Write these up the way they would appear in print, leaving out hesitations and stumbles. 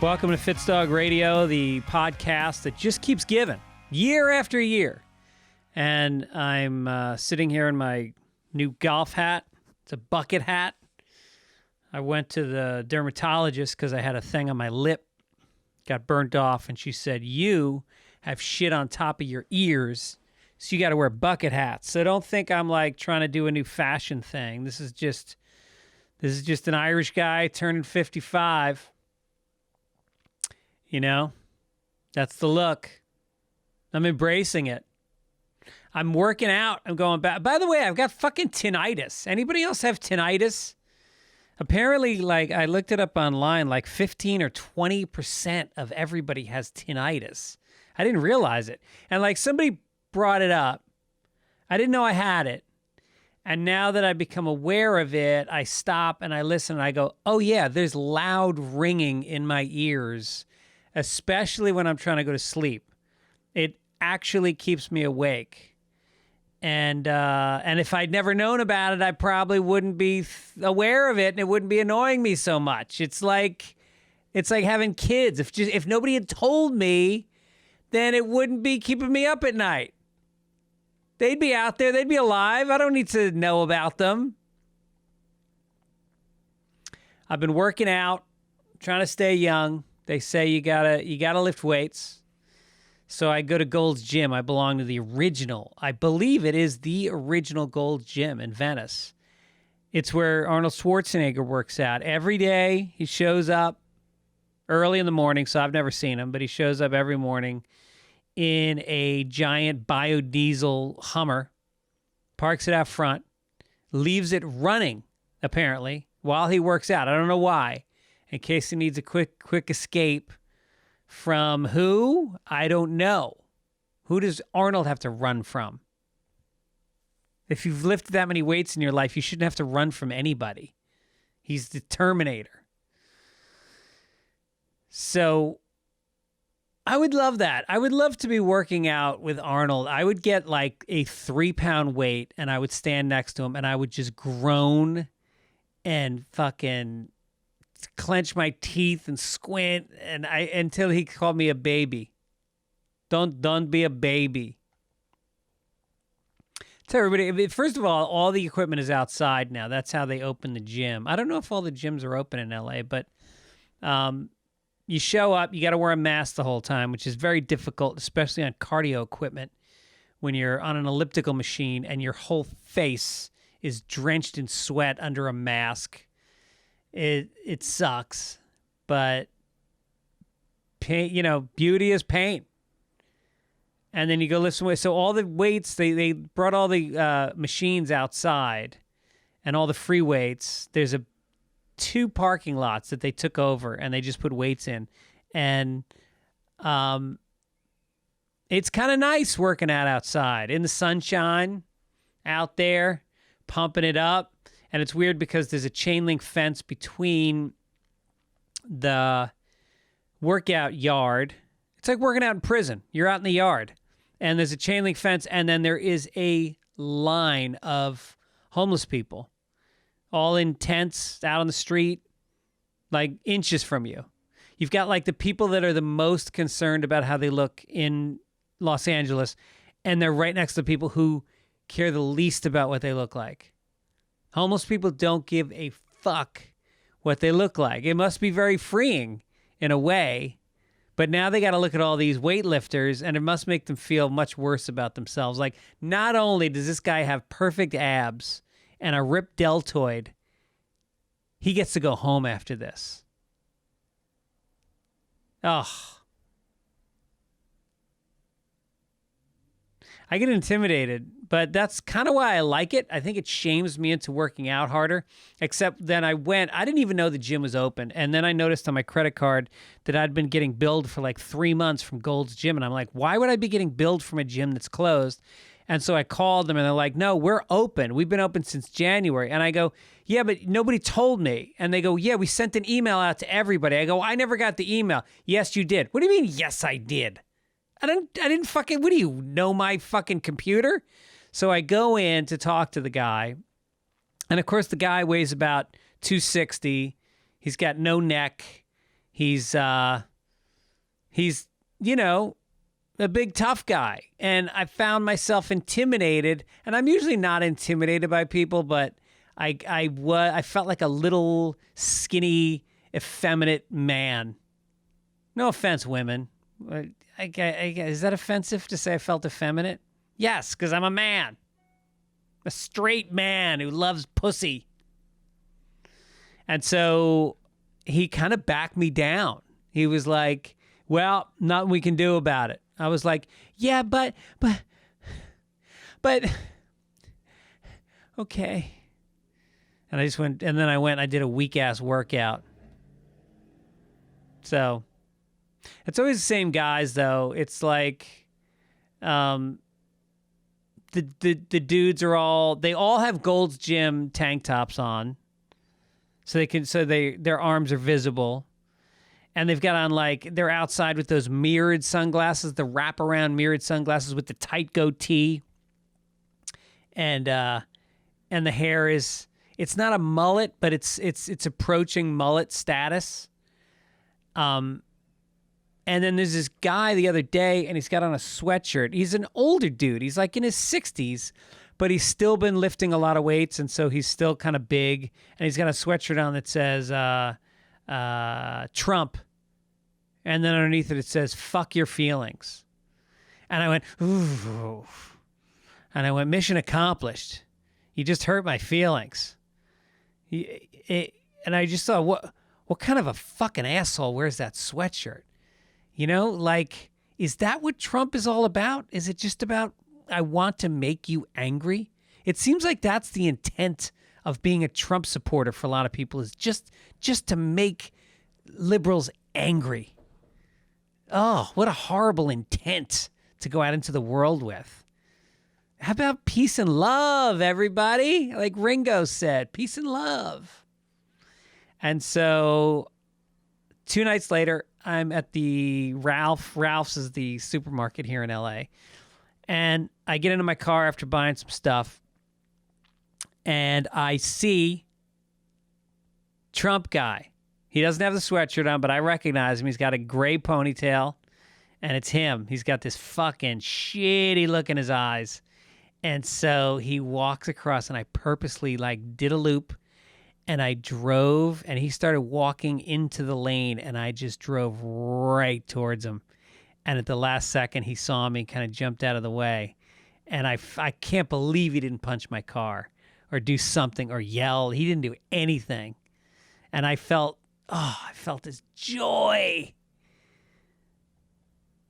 Welcome to Fitzdog Radio, the podcast that just keeps giving year after year. And I'm sitting here in my new golf hat. It's a bucket hat. I went to the dermatologist because I had a thing on my lip. Got burnt off, and she said, you have shit on top of your ears, so you got to wear bucket hats. So don't think I'm like trying to do a new fashion thing. This is just an Irish guy turning 55. You know, that's the look. I'm embracing it. I'm working out. I'm going back. By the way, I've got fucking tinnitus. Anybody else have tinnitus? Apparently, like, I looked it up online, like 15 or 20% of everybody has tinnitus. I didn't realize it. And like somebody brought it up. I didn't know I had it. And now that I've become aware of it, I stop and I listen and I go, oh yeah, there's loud ringing in my ears, especially when I'm trying to go to sleep. It actually keeps me awake. And if I'd never known about it, I probably wouldn't be aware of it, and it wouldn't be annoying me so much. It's like having kids. If nobody had told me, then it wouldn't be keeping me up at night. They'd be out there. They'd be alive. I don't need to know about them. I've been working out, trying to stay young. They say you gotta lift weights. So I go to Gold's Gym. I belong to the original. I believe it is the original Gold's Gym in Venice. It's where Arnold Schwarzenegger works out. Every day he shows up early in the morning, so I've never seen him, but he shows up every morning in a giant biodiesel Hummer, parks it out front, leaves it running, apparently, while he works out. I don't know why, in case he needs a quick escape. From who? I don't know. Who does Arnold have to run from? If you've lifted that many weights in your life, you shouldn't have to run from anybody. He's the Terminator. So I would love that. I would love to be working out with Arnold. I would get like a 3-pound weight and I would stand next to him and I would just groan and fucking clench my teeth and squint until he called me a baby. Don't be a baby. Tell everybody, first of all the equipment is outside now. That's how they open the gym. I don't know if all the gyms are open in LA, but you show up, you got to wear a mask the whole time, which is very difficult, especially on cardio equipment when you're on an elliptical machine and your whole face is drenched in sweat under a mask. It sucks, but pain, beauty is pain. And then you go lift some weights. So all the weights, they brought all the machines outside and all the free weights. There's 2 parking lots that they took over and they just put weights in. And it's kind of nice working out outside in the sunshine out there, pumping it up. And it's weird because there's a chain link fence between the workout yard. It's like working out in prison. You're out in the yard. And there's a chain link fence. And then there is a line of homeless people, all in tents out on the street, like inches from you. You've got like the people that are the most concerned about how they look in Los Angeles. And they're right next to the people who care the least about what they look like. Homeless people don't give a fuck what they look like. It must be very freeing in a way, but now they got to look at all these weightlifters and it must make them feel much worse about themselves. Like, not only does this guy have perfect abs and a ripped deltoid, he gets to go home after this. Oh. I get intimidated, but that's kind of why I like it. I think it shames me into working out harder, except then I didn't even know the gym was open. And then I noticed on my credit card that I'd been getting billed for like 3 months from Gold's Gym. And I'm like, why would I be getting billed from a gym that's closed? And so I called them and they're like, no, we're open. We've been open since January. And I go, yeah, but nobody told me. And they go, yeah, we sent an email out to everybody. I go, I never got the email. Yes, you did. What do you mean, yes, I did? I didn't fucking, what do you know, my fucking computer? So I go in to talk to the guy. And of course, the guy weighs about 260. He's got no neck. He's you know, a big tough guy. And I found myself intimidated, and I'm usually not intimidated by people, but I felt like a little skinny, effeminate man. No offense, women. Is that offensive to say I felt effeminate? Yes, because I'm a man. A straight man who loves pussy. And so he kind of backed me down. He was like, well, nothing we can do about it. I was like, yeah, but, okay. And I just went, and then I did a weak-ass workout. So, it's always the same guys, though. It's like, the dudes they all have Gold's Gym tank tops on. Their arms are visible. And they've got on, like, they're outside with those mirrored sunglasses, the wraparound mirrored sunglasses with the tight goatee. And the hair it's not a mullet, but it's approaching mullet status. And then there's this guy the other day, and he's got on a sweatshirt. He's an older dude. He's like in his 60s, but he's still been lifting a lot of weights, and so he's still kind of big. And he's got a sweatshirt on that says Trump. And then underneath it says, fuck your feelings. And I went, ooh. And I went, mission accomplished. You just hurt my feelings. And I just thought, what kind of a fucking asshole wears that sweatshirt? You know, like, is that what Trump is all about? Is it just about, I want to make you angry? It seems like that's the intent of being a Trump supporter for a lot of people, is just to make liberals angry. Oh, what a horrible intent to go out into the world with. How about peace and love, everybody? Like Ringo said, peace and love. And so 2 nights later, I'm at the Ralph's is the supermarket here in LA. And I get into my car after buying some stuff, and I see Trump guy. He doesn't have the sweatshirt on, but I recognize him. He's got a gray ponytail, and it's him. He's got this fucking shitty look in his eyes. And so he walks across, and I purposely did a loop, and I drove, and he started walking into the lane, and I just drove right towards him. And at the last second, he saw me, kind of jumped out of the way. And I can't believe he didn't punch my car or do something or yell. He didn't do anything. And I felt this joy.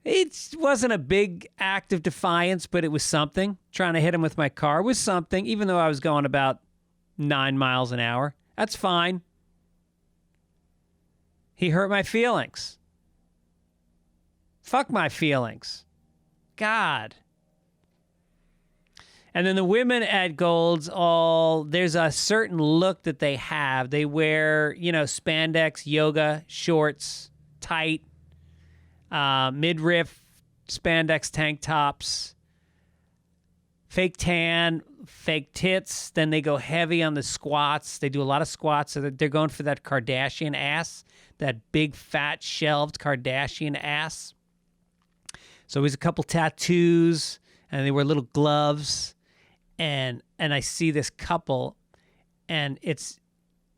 It wasn't a big act of defiance, but it was something. Trying to hit him with my car was something, even though I was going about 9 miles an hour. That's fine. He hurt my feelings. Fuck my feelings. God. And then the women at Gold's there's a certain look that they have. They wear, spandex, yoga, shorts, tight, midriff, spandex tank tops, fake tan, fake tits. Then they go heavy on the squats. They do a lot of squats. So they're going for that Kardashian ass, that big, fat, shelved Kardashian ass. So he's a couple tattoos, and they wear little gloves. And I see this couple, and it's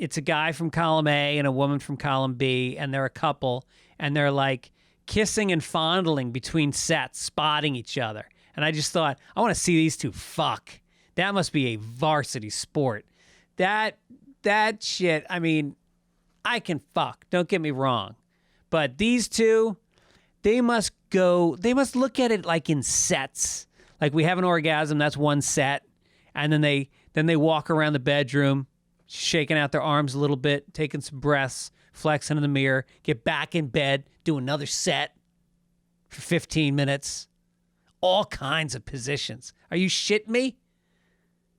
a guy from column A and a woman from column B, and they're a couple, and they're like kissing and fondling between sets, spotting each other. And I just thought, I want to see these two fuck. That must be a varsity sport. That shit, I mean, I can fuck, don't get me wrong. But these two, they must look at it like in sets. Like, we have an orgasm, that's one set. And then they walk around the bedroom, shaking out their arms a little bit, taking some breaths, flexing in the mirror, get back in bed, do another set for 15 minutes. All kinds of positions. Are you shitting me?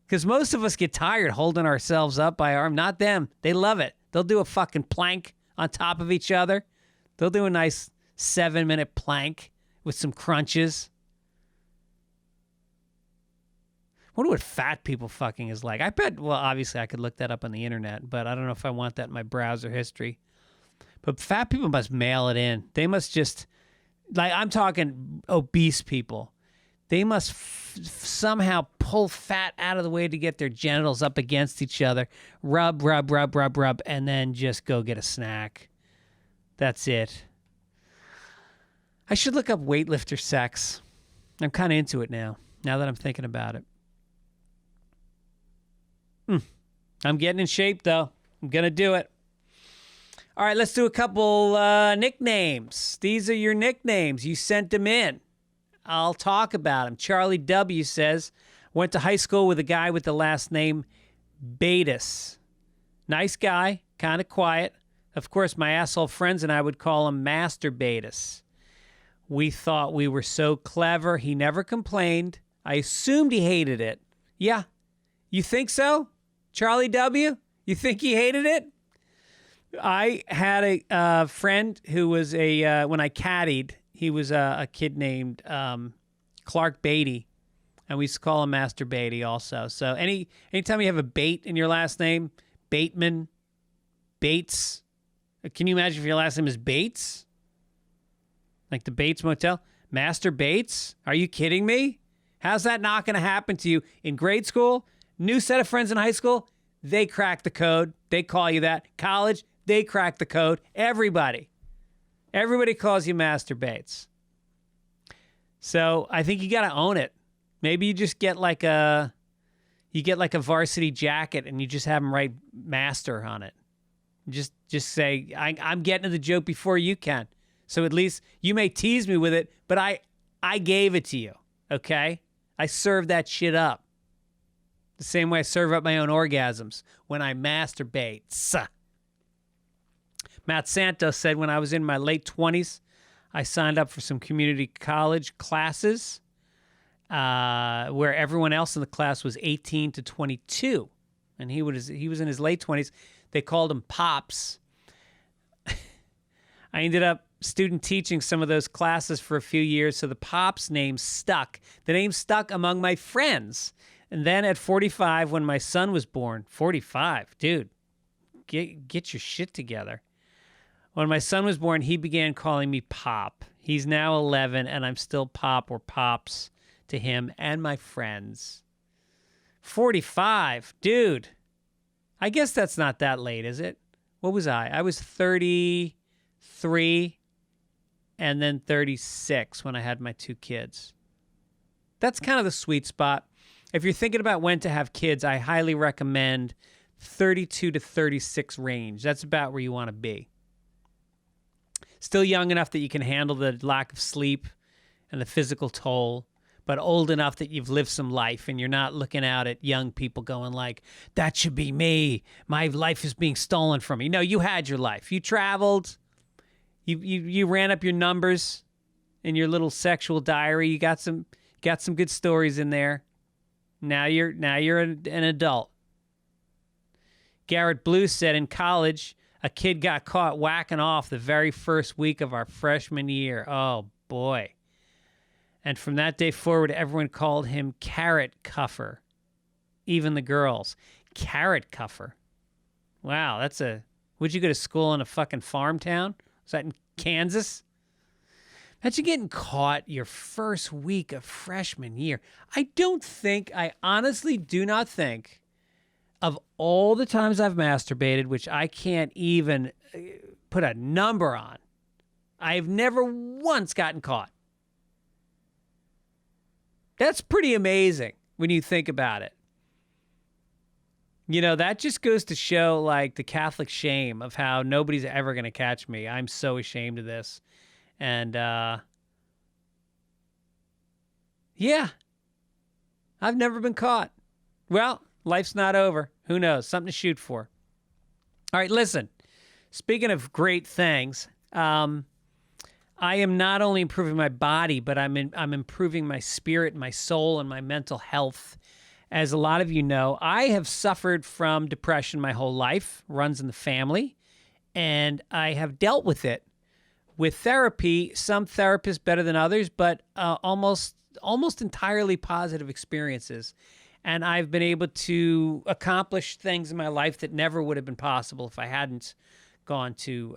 Because most of us get tired holding ourselves up by our arm. Not them. They love it. They'll do a fucking plank on top of each other. They'll do a nice 7-minute plank with some crunches. I wonder what fat people fucking is like. I bet, well, obviously I could look that up on the internet, but I don't know if I want that in my browser history. But fat people must mail it in. They must just, like, I'm talking obese people. They must somehow pull fat out of the way to get their genitals up against each other, rub, and then just go get a snack. That's it. I should look up weightlifter sex. I'm kind of into it now that I'm thinking about it. I'm getting in shape, though. I'm going to do it. All right, let's do a couple nicknames. These are your nicknames. You sent them in. I'll talk about them. Charlie W. says, went to high school with a guy with the last name Batis. Nice guy, kind of quiet. Of course, my asshole friends and I would call him Master Batis. We thought we were so clever. He never complained. I assumed he hated it. Yeah. You think so? Charlie W.? You think he hated it? I had a friend who was when I caddied, he was a kid named Clark Beatty, and we used to call him Master Beatty also. So anytime you have a bait in your last name, Bateman, Bates, can you imagine if your last name is Bates? Like the Bates Motel? Master Bates? Are you kidding me? How's that not going to happen to you in grade school? New set of friends in high school? They crack the code. They call you that. College? They crack the code. Everybody calls you Master Bates. So I think you got to own it. Maybe you just get like a varsity jacket and you just have them write Master on it. Just say, I'm getting to the joke before you can. So at least you may tease me with it, but I gave it to you, okay? I served that shit up. The same way I serve up my own orgasms when I masturbate. Matt Santos said, when I was in my late 20s, I signed up for some community college classes where everyone else in the class was 18 to 22. And he was in his late 20s. They called him Pops. I ended up student teaching some of those classes for a few years, so the Pops name stuck. The name stuck among my friends. And then at 45, when my son was born, 45, dude, get your shit together. When my son was born, he began calling me Pop. He's now 11, and I'm still Pop or Pops to him and my friends. 45, dude. I guess that's not that late, is it? What was I? I was 33 and then 36 when I had my two kids. That's kind of the sweet spot. If you're thinking about when to have kids, I highly recommend 32 to 36 range. That's about where you want to be. Still young enough that you can handle the lack of sleep and the physical toll, but old enough that you've lived some life and you're not looking out at young people going like, that should be me. My life is being stolen from me. No, you had your life. You traveled. You ran up your numbers in your little sexual diary. You got some good stories in there. Now you're an adult. Garrett Blue said in college, a kid got caught whacking off the very first week of our freshman year. Oh, boy. And from that day forward, everyone called him Carrot Cuffer. Even the girls. Carrot Cuffer. Wow, would you go to school in a fucking farm town? Was that in Kansas? Imagine getting caught your first week of freshman year. I honestly do not think of all the times I've masturbated, which I can't even put a number on, I've never once gotten caught. That's pretty amazing when you think about it. You know, that just goes to show, like, the Catholic shame of how nobody's ever going to catch me. I'm so ashamed of this. And, yeah, I've never been caught. Well, life's not over. Who knows? Something to shoot for. All right, listen. Speaking of great things, I am not only improving my body, but I'm improving my spirit, my soul, and my mental health. As a lot of you know, I have suffered from depression my whole life, runs in the family, and I have dealt with it with therapy. Some therapists better than others, but almost entirely positive experiences. And I've been able to accomplish things in my life that never would have been possible if I hadn't gone to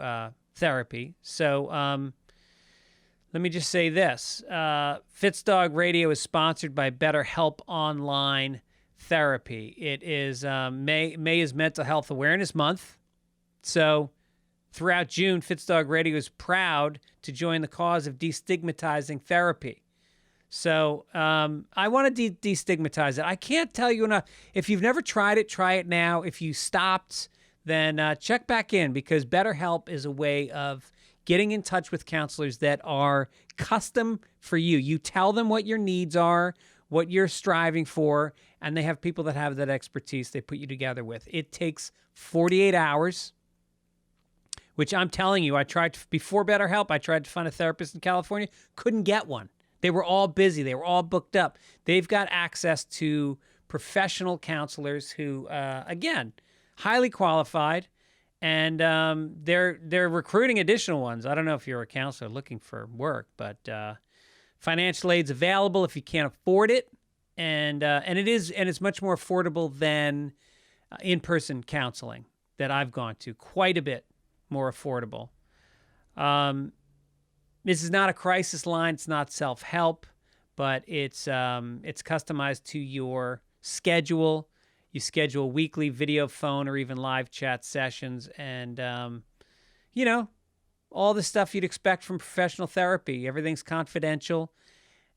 therapy. So let me just say this. Fitzdog Radio is sponsored by BetterHelp Online Therapy. It is May is Mental Health Awareness Month. So throughout June, Fitzdog Radio is proud to join the cause of destigmatizing therapy. So I want to destigmatize it. I can't tell you enough. If you've never tried it, try it now. If you stopped, then check back in, because BetterHelp is a way of getting in touch with counselors that are custom for you. You tell them what your needs are, what you're striving for, and they have people that have that expertise they put you together with. It takes 48 hours, which I'm telling you, I tried before BetterHelp. I tried to find a therapist in California, couldn't get one. They were all busy. They were all booked up. They've got access to professional counselors who, again, highly qualified, and they're recruiting additional ones. I don't know if you're a counselor looking for work, but financial aid's available if you can't afford it, and it's much more affordable than in-person counseling that I've gone to. Quite a bit more affordable. This is not a crisis line. It's not self-help, but it's customized to your schedule. You schedule weekly video, phone, or even live chat sessions, and all the stuff you'd expect from professional therapy. Everything's confidential,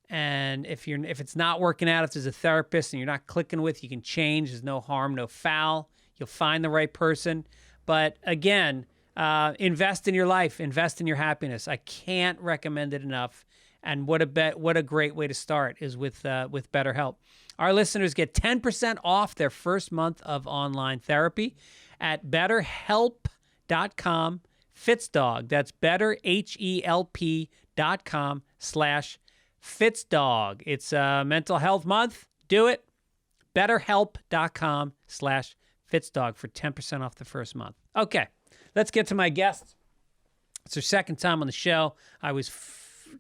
and if it's not working out, if there's a therapist and you're not clicking with, you can change. There's no harm, no foul. You'll find the right person. But again, invest in your life, invest in your happiness. I can't recommend it enough. And what a great way to start is with BetterHelp. Our listeners get 10% off their first month of online therapy at betterhelp.com Fitzdog. That's betterhelp.com/Fitzdog. It's mental health month. Do it. betterhelp.com/Fitzdog for 10% off the first month. Okay, let's get to my guest. It's her second time on the show. I was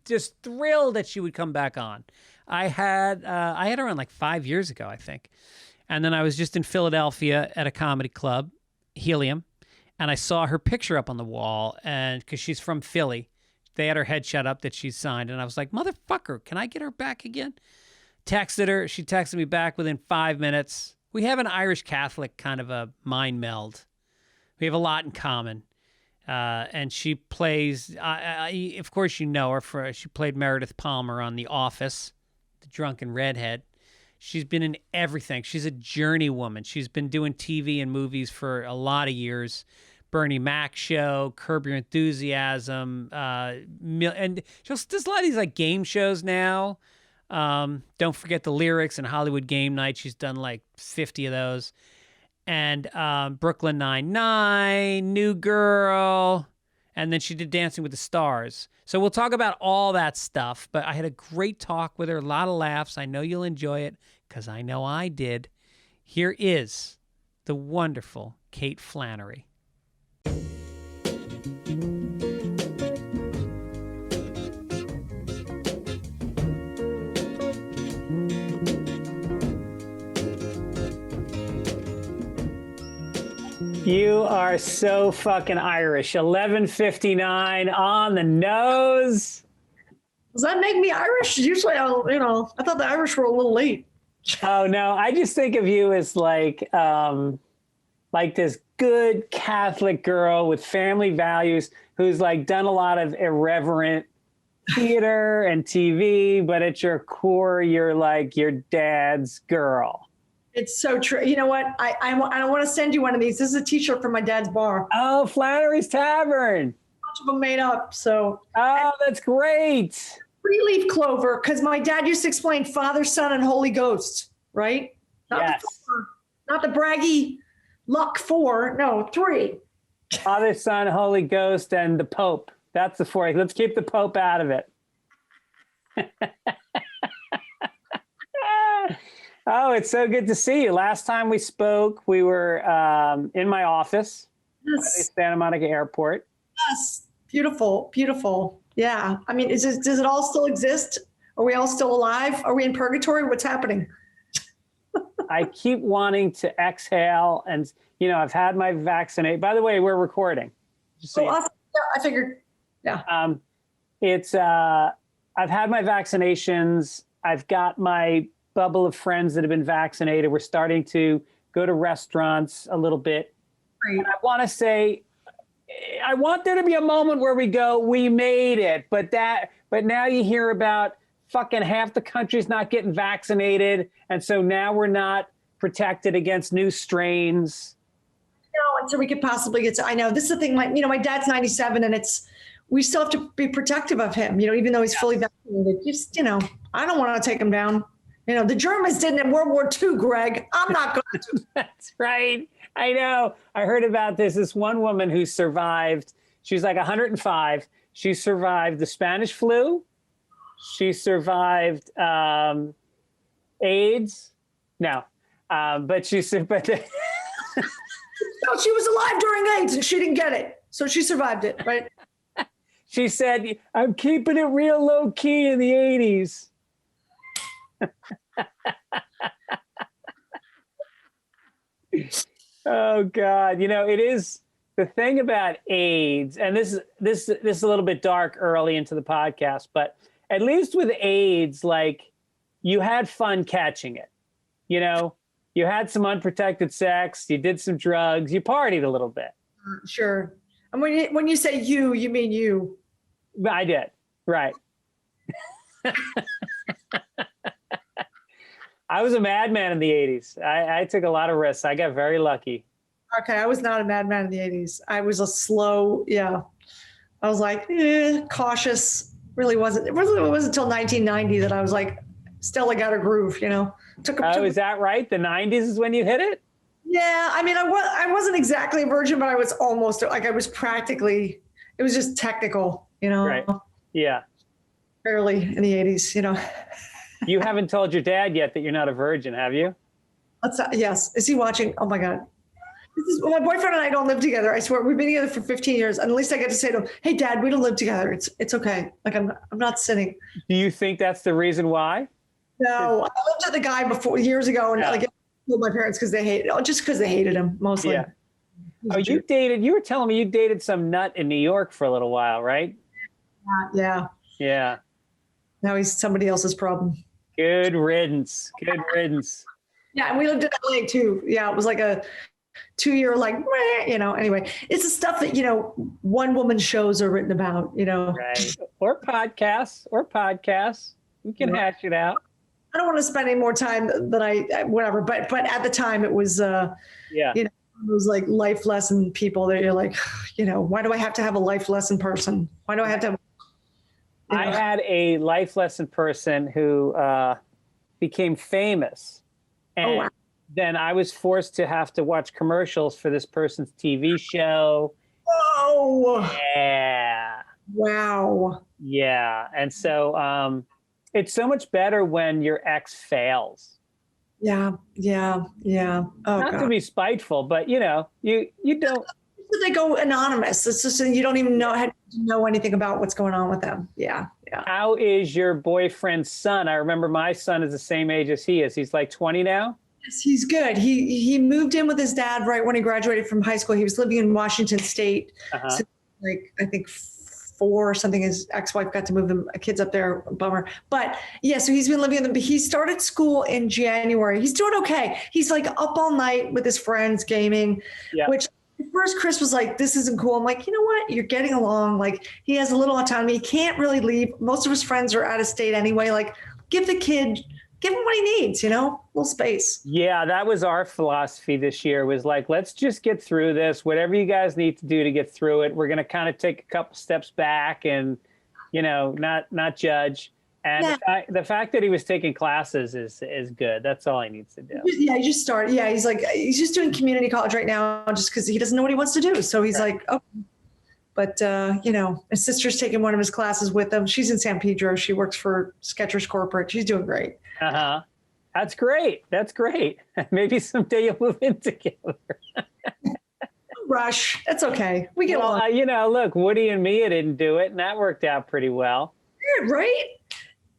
just thrilled that she would come back on. I had her on like 5 years ago, I think. And then I was just in Philadelphia at a comedy club, Helium, and I saw her picture up on the wall, and because she's from Philly, they had her headshot up that she signed, and I was like, motherfucker, can I get her back again? Texted her. She texted me back within 5 minutes. We have an Irish Catholic kind of a mind meld. We have a lot in common. And she plays, of course you know her, she played Meredith Palmer on The Office, the drunken redhead. She's been in everything. She's a journey woman. She's been doing TV and movies for a lot of years. Bernie Mac Show, Curb Your Enthusiasm, and there's a lot of these like game shows now. Don't forget the Lyrics and Hollywood Game Night. She's done like 50 of those. And Brooklyn Nine-Nine, New Girl, and then she did Dancing with the Stars. So we'll talk about all that stuff, but I had a great talk with her, a lot of laughs. I know you'll enjoy it, because I know I did. Here is the wonderful Kate Flannery. You are so fucking Irish. 11:59 on the nose. Does that make me Irish? Usually, I thought the Irish were a little late. Oh no, I just think of you as like this good Catholic girl with family values who's like done a lot of irreverent theater and TV, but at your core, you're like your dad's girl. It's so true. You know what? I want to send you one of these. This is a T-shirt from my dad's bar. Oh, Flannery's Tavern. A bunch of them made up. So. Oh, that's great. 3-leaf clover, because my dad used to explain Father, Son, and Holy Ghost, right? Yes. Not the braggy luck 4. No, 3. Father, Son, Holy Ghost, and the Pope. That's the 4. Let's keep the Pope out of it. Oh, it's so good to see you. Last time we spoke, we were in my office at Santa Monica Airport. Yes, beautiful, beautiful. Yeah, I mean, does it all still exist? Are we all still alive? Are we in purgatory? What's happening? I keep wanting to exhale, and I've had my vaccinate. By the way, we're recording. Just so you know. Awesome. Yeah, I figured. Yeah. I've had my vaccinations. I've got my bubble of friends that have been vaccinated. We're starting to go to restaurants a little bit. Great. And I want to say, I want there to be a moment where we go, we made it. But now you hear about fucking half the country's not getting vaccinated. And so now we're not protected against new strains. No, until we could possibly get to, I know this is the thing. My dad's 97 and we still have to be protective of him, even though he's fully vaccinated. Just, I don't want to take him down. The Germans didn't in World War II, Greg. I'm not going to. That's right. I know. I heard about this one woman who survived. She's like 105. She survived the Spanish flu. She survived AIDS. No, but she survived. No, she was alive during AIDS and she didn't get it. So she survived it, right? She said, I'm keeping it real low key in the 80s. Oh God. It is the thing about AIDS, and this is a little bit dark early into the podcast, but at least with AIDS, like you had fun catching it. You had some unprotected sex, you did some drugs, you partied a little bit. Sure. And when you say you mean you. I did. Right. I was a madman in the 80s. I took a lot of risks. I got very lucky. Okay. I was not a madman in the 80s. I was a slow, I was like, cautious. Really wasn't. It wasn't until 1990 that I was like, still I got a groove, Is that right? The 90s is when you hit it? Yeah. I wasn't exactly a virgin, but I was almost like, I was practically, it was just technical, Right. Yeah. Early in the 80s, You haven't told your dad yet that you're not a virgin, have you? Yes. Is he watching? Oh my God. My boyfriend and I don't live together. I swear we've been together for 15 years. And at least I get to say to him, hey Dad, we don't live together. It's okay. Like I'm not sinning. Do you think that's the reason why? No, I lived with the guy before years ago and I told my parents because they hated him mostly. Yeah. Oh, you were telling me you dated some nut in New York for a little while, right? Yeah. Yeah. Now he's somebody else's problem. Good riddance. Good riddance. Yeah. And we lived in LA too. Yeah. It was like a 2-year, like, anyway, it's the stuff that, one woman shows are written about, Right. Or podcasts. We can hash it out. I don't want to spend any more time than whatever, but at the time it was, it was like life lesson people that you're like, why do I have to have a life lesson person? Why do I have to have, I had a life lesson person who became famous. And then I was forced to have to watch commercials for this person's TV show. Oh, yeah. Wow. Yeah. And so it's so much better when your ex fails. Yeah. Oh, Not God. to be spiteful, but you don't. They go anonymous. It's just you don't even know anything about what's going on with them. Yeah. How is your boyfriend's son? I remember my son is the same age as he is. He's like 20 now. Yes, he's good. He moved in with his dad right when he graduated from high school. He was living in Washington State, since, like I think 4 or something. His ex-wife got to move the kids up there. Bummer. But yeah, so he's been living in them. But he started school in January. He's doing okay. He's like up all night with his friends gaming, which at first Chris was like, this isn't cool. I'm like, you know what? You're getting along. Like he has a little autonomy. He can't really leave. Most of his friends are out of state anyway. Like give him what he needs, little space. Yeah, that was our philosophy this year was like, let's just get through this. Whatever you guys need to do to get through it. We're going to kind of take a couple steps back and, not judge. And the fact that he was taking classes is good. That's all he needs to do. Yeah, he just started. Yeah, he's just doing community college right now just because he doesn't know what he wants to do. So he's like, oh. But, his sister's taking one of his classes with him. She's in San Pedro. She works for Skechers Corporate. She's doing great. Uh-huh. That's great. Maybe someday you'll move in together. Rush. That's okay. We get along. Look, Woody and Mia didn't do it, and that worked out pretty well. Yeah, right?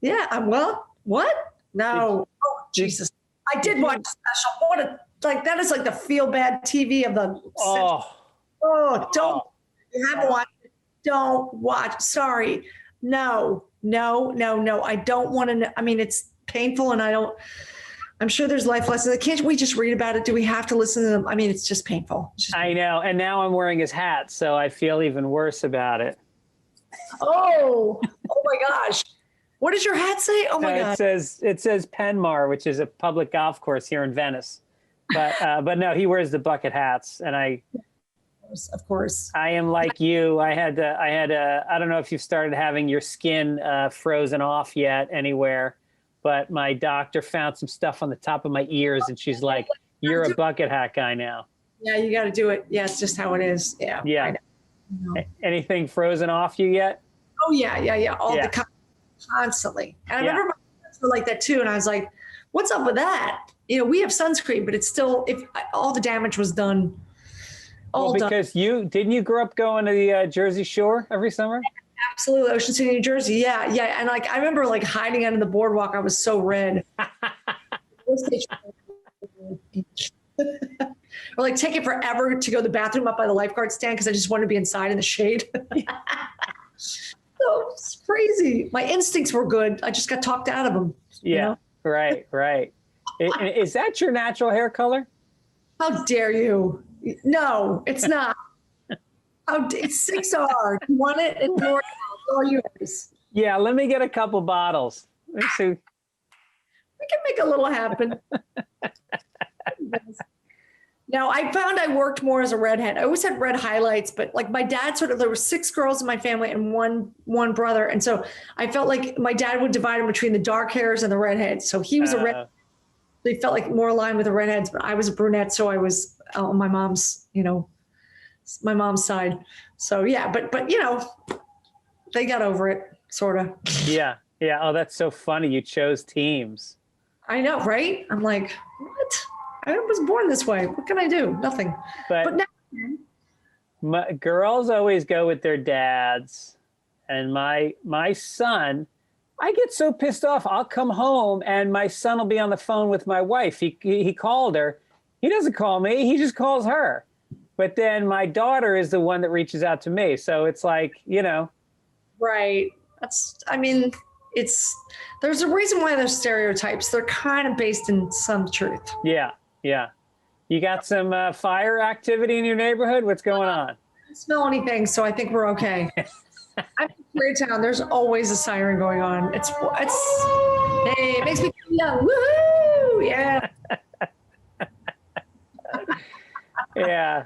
Yeah. Well, what? No. Oh, Jesus. I did watch a special. That is like the feel bad TV of the. Oh, don't. you haven't watched it, don't watch. Sorry. No. I don't want to know. I mean, it's painful and I'm sure there's life lessons. Can't we just read about it? Do we have to listen to them? I mean, it's just painful. I know. And now I'm wearing his hat, so I feel even worse about it. Oh my gosh. What does your hat say? Oh my God. It says Penmar, which is a public golf course here in Venice. But no, he wears the bucket hats, and of course. I am like you. I had I don't know if you've started having your skin frozen off yet anywhere, but my doctor found some stuff on the top of my ears, and she's like, "You're a bucket hat guy now." Yeah, you got to do it. Yeah, it's just how it is. Yeah. Yeah. Anything frozen off you yet? Oh yeah. Constantly. And I remember my parents were like that too, and I was like, "What's up with that?" We have sunscreen, but it's still, if all the damage was done. Because didn't you grow up going to the Jersey Shore every summer? Absolutely, Ocean City, New Jersey. Yeah, and like I remember like hiding under the boardwalk. I was so red. Or like take it forever to go to the bathroom up by the lifeguard stand because I just wanted to be inside in the shade. So it's crazy. My instincts were good. I just got talked out of them. Yeah, right. Is that your natural hair color? How dare you? No, it's not. It's 6R. You want it? It's all yours. Yeah, let me get a couple bottles. Let's see. We can make a little happen. Now, I found I worked more as a redhead. I always had red highlights, but like my dad there were 6 girls in my family and one brother. And so I felt like my dad would divide them between the dark hairs and the redheads. So he was a redhead. They felt like more aligned with the redheads, but I was a brunette. So I was on my mom's, my mom's side. So yeah, but they got over it sort of. Yeah. Oh, that's so funny. You chose teams. I know, right? I'm like, what? I was born this way. What can I do? Nothing. But now, girls always go with their dads. And my son, I get so pissed off. I'll come home and my son will be on the phone with my wife. He called her. He doesn't call me. He just calls her. But then my daughter is the one that reaches out to me. So it's like, Right. There's a reason why there's stereotypes. They're kind of based in some truth. Yeah. You got some fire activity in your neighborhood? What's going on? I don't smell anything, so I think we're okay. I'm in Koreatown. There's always a siren going on. Hey, it makes me feel young. Woohoo! Yeah. Yeah.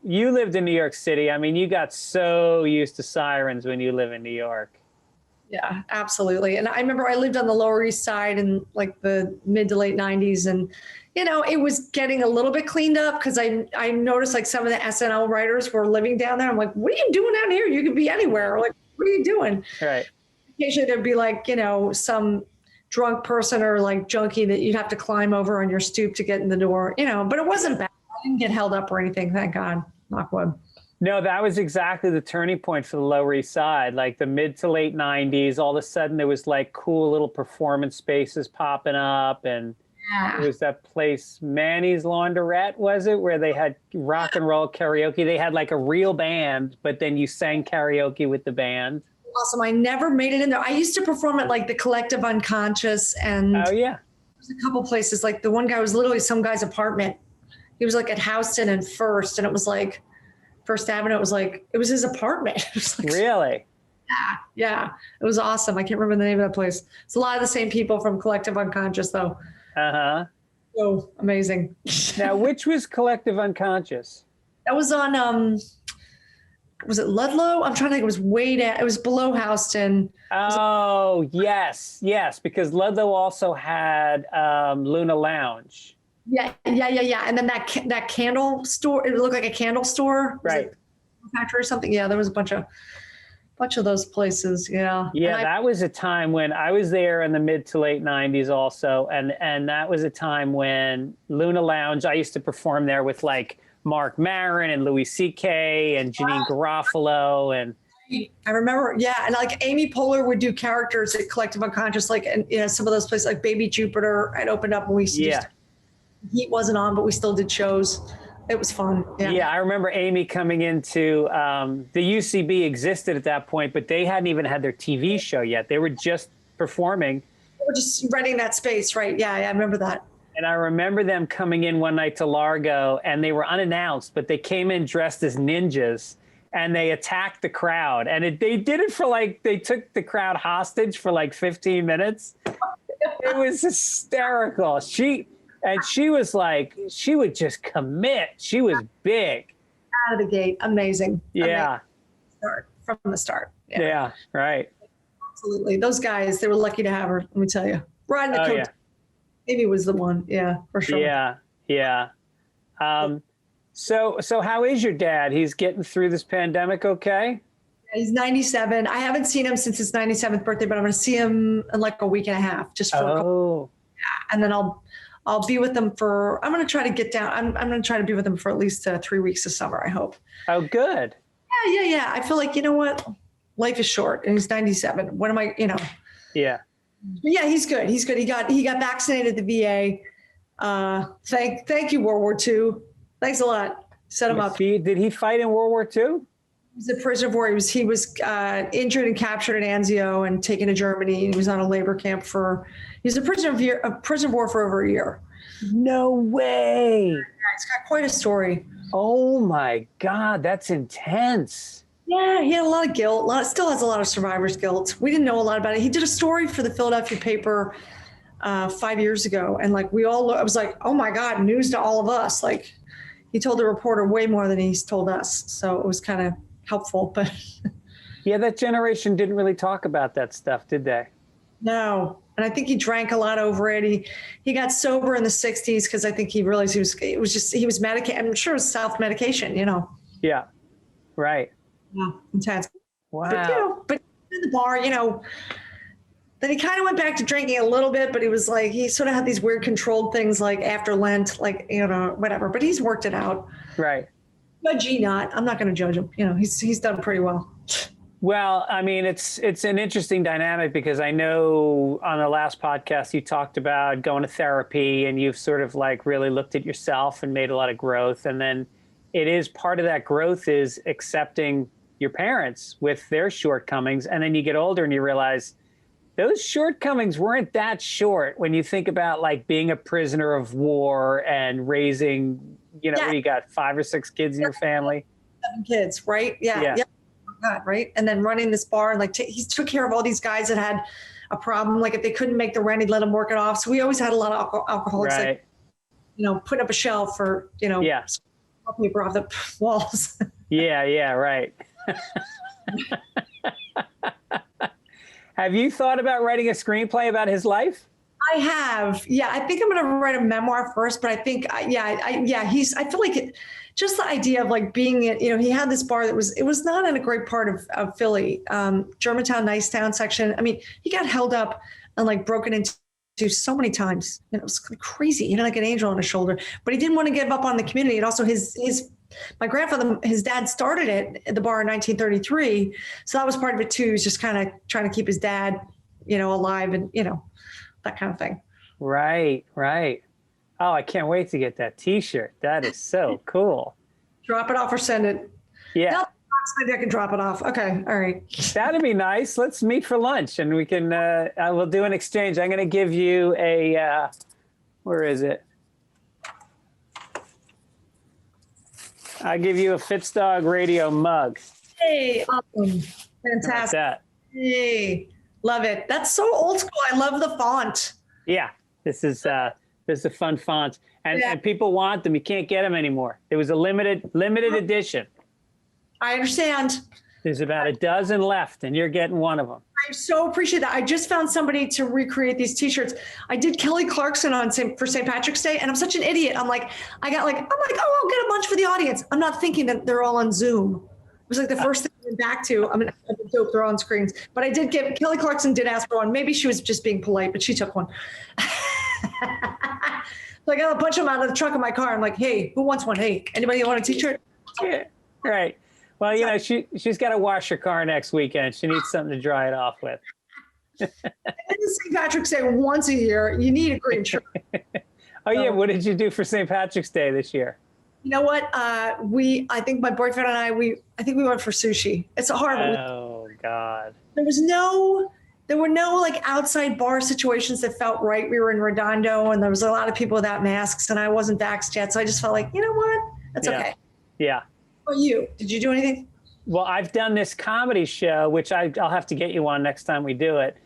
You lived in New York City. I mean, you got so used to sirens when you live in New York. Yeah, absolutely. And I remember I lived on the Lower East Side in like the mid to late 90s. And, it was getting a little bit cleaned up because I noticed like some of the SNL writers were living down there. I'm like, what are you doing out here? You could be anywhere. Like, what are you doing? Right. Occasionally there'd be like, some drunk person or like junkie that you'd have to climb over on your stoop to get in the door, but it wasn't bad. I didn't get held up or anything. Thank God. Knock wood. No, that was exactly the turning point for the Lower East Side, like the mid to late 90s. All of a sudden there was like cool little performance spaces popping up. And it was that place, Manny's Laundrette, was it? Where they had rock and roll karaoke. They had like a real band, but then you sang karaoke with the band. Awesome. I never made it in there. I used to perform at like the Collective Unconscious. And oh, yeah. There's a couple places. Like the one guy was literally some guy's apartment. He was like at Houston and First. And it was like, First Avenue, it was his apartment. It was like, really? Yeah. It was awesome. I can't remember the name of that place. It's a lot of the same people from Collective Unconscious, though. Uh-huh. So amazing. Now, which was Collective Unconscious? That was on, was it Ludlow? I'm trying to think. It was way down. It was below Houston. Oh, yes, because Ludlow also had Luna Lounge. Yeah. And then that candle store, it looked like a candle store. Right. Factory or something. Yeah, there was a bunch of those places. Yeah. Yeah, that was a time when I was there in the mid to late 90s also. And that was a time when Luna Lounge, I used to perform there with like Mark Maron and Louis C.K. and Janine Garofalo. And I remember, and like Amy Poehler would do characters at Collective Unconscious, like, and some of those places like Baby Jupiter had opened up when we used to heat wasn't on, but we still did shows. It was fun. Yeah. Yeah, I remember Amy coming into the UCB existed at that point, but they hadn't even had their TV show yet. They were just performing. We're just renting that space, right? Yeah, I remember that. And I remember them coming in one night to Largo, and they were unannounced, but they came in dressed as ninjas, and they attacked the crowd. And they did it for they took the crowd hostage for 15 minutes. It was hysterical. She was she would just commit. She was big. Out of the gate. Amazing. Yeah. From the start. Yeah, right. Absolutely. Those guys, they were lucky to have her, let me tell you. Riding the coat. Maybe was the one. Yeah, for sure. Yeah. So how is your dad? He's getting through this pandemic okay? He's 97. I haven't seen him since his 97th birthday, but I'm going to see him in a week and a half, just for a couple. Yeah, and then I'll be with him for. I'm going to try to get down. I'm going to try to be with him for at least 3 weeks this summer. I hope. Oh, good. Yeah. I feel like, you know what, life is short, and he's 97. What am I? Yeah. Yeah, he's good. He got vaccinated at the VA. Thank you, World War II. Thanks a lot. Set him up. Did he fight in World War II? He was a prisoner of war. He was injured and captured at Anzio and taken to Germany. He was on a labor camp he's a prisoner of war for over a year. No way. Yeah, it's got quite a story. Oh my God, that's intense. Yeah, he had a lot of guilt. Still has a lot of survivor's guilt. We didn't know a lot about it. He did a story for the Philadelphia paper 5 years ago, and I was like, oh my God, news to all of us. He told the reporter way more than he's told us, so it was kind of helpful. But yeah, that generation didn't really talk about that stuff, did they? No, and I think he drank a lot over it. He got sober in the 60s because I think he realized he was medicated. I'm sure it was self-medication, Yeah, right. Yeah, intense. Wow. But in the bar, then he kind of went back to drinking a little bit, but he was he sort of had these weird controlled things after Lent, whatever, but he's worked it out. Right. Judgy not. I'm not going to judge him. He's done pretty well. Well, I mean, it's an interesting dynamic because I know on the last podcast you talked about going to therapy and you've sort of really looked at yourself and made a lot of growth. And then it is part of that growth is accepting your parents with their shortcomings. And then you get older and you realize those shortcomings weren't that short when you think about being a prisoner of war and raising, you got 5 or 6 kids in your family. 7 kids, right? Yeah. Oh God, right. And then running this bar and he took care of all these guys that had a problem. If they couldn't make the rent, he'd let them work it off. So we always had a lot of alcoholics, right. Put up a shelf or, paper off the walls. Yeah, right. Have you thought about writing a screenplay about his life? I have. Yeah, I think I'm going to write a memoir first, but I think, I feel like just the idea of being, he had this bar it was not in a great part of Philly, Germantown, Nicetown section. I mean, he got held up and broken into so many times. It was crazy, like an angel on his shoulder, but he didn't want to give up on the community. And also my grandfather, his dad started it at the bar in 1933. So that was part of it too. He was just kind of trying to keep his dad, alive and, that kind of thing. Right. Oh, I can't wait to get that T-shirt. That is so cool. Drop it off or send it. Yeah. Maybe I can drop it off. Okay. All right. That'd be nice. Let's meet for lunch and we can, we'll do an exchange. I'm going to give you a, where is it? I'll give you a Fitzdog radio mug. Hey, awesome. Fantastic. Like hey, love it. That's so old school. I love the font. Yeah, this is a fun font. And people want them. You can't get them anymore. It was a limited edition. I understand. There's about a dozen left, and you're getting one of them. I so appreciate that. I just found somebody to recreate these T-shirts. I did Kelly Clarkson for St. Patrick's Day, and I'm such an idiot. I'm like, oh, I'll get a bunch for the audience. I'm not thinking that they're all on Zoom. It was the first thing I went back to. I'm dope. They're on screens, but I did get Kelly Clarkson did ask for one. Maybe she was just being polite, but she took one. So I got a bunch of them out of the trunk of my car. I'm like, hey, who wants one? Hey, anybody want a T-shirt? Yeah, right. Well, she's got to wash her car next weekend. She needs something to dry it off with. And St. Patrick's Day once a year, you need a green shirt. Oh, yeah. What did you do for St. Patrick's Day this year? You know what? I think my boyfriend and I think we went for sushi. It's a hard one. Oh God. There were no like outside bar situations that felt right. We were in Redondo and there was a lot of people without masks and I wasn't vaxxed yet. So I just felt like, you know what? That's okay. Yeah. How about you? Did you do anything? Well, I've done this comedy show, which I'll have to get you on next time we do it.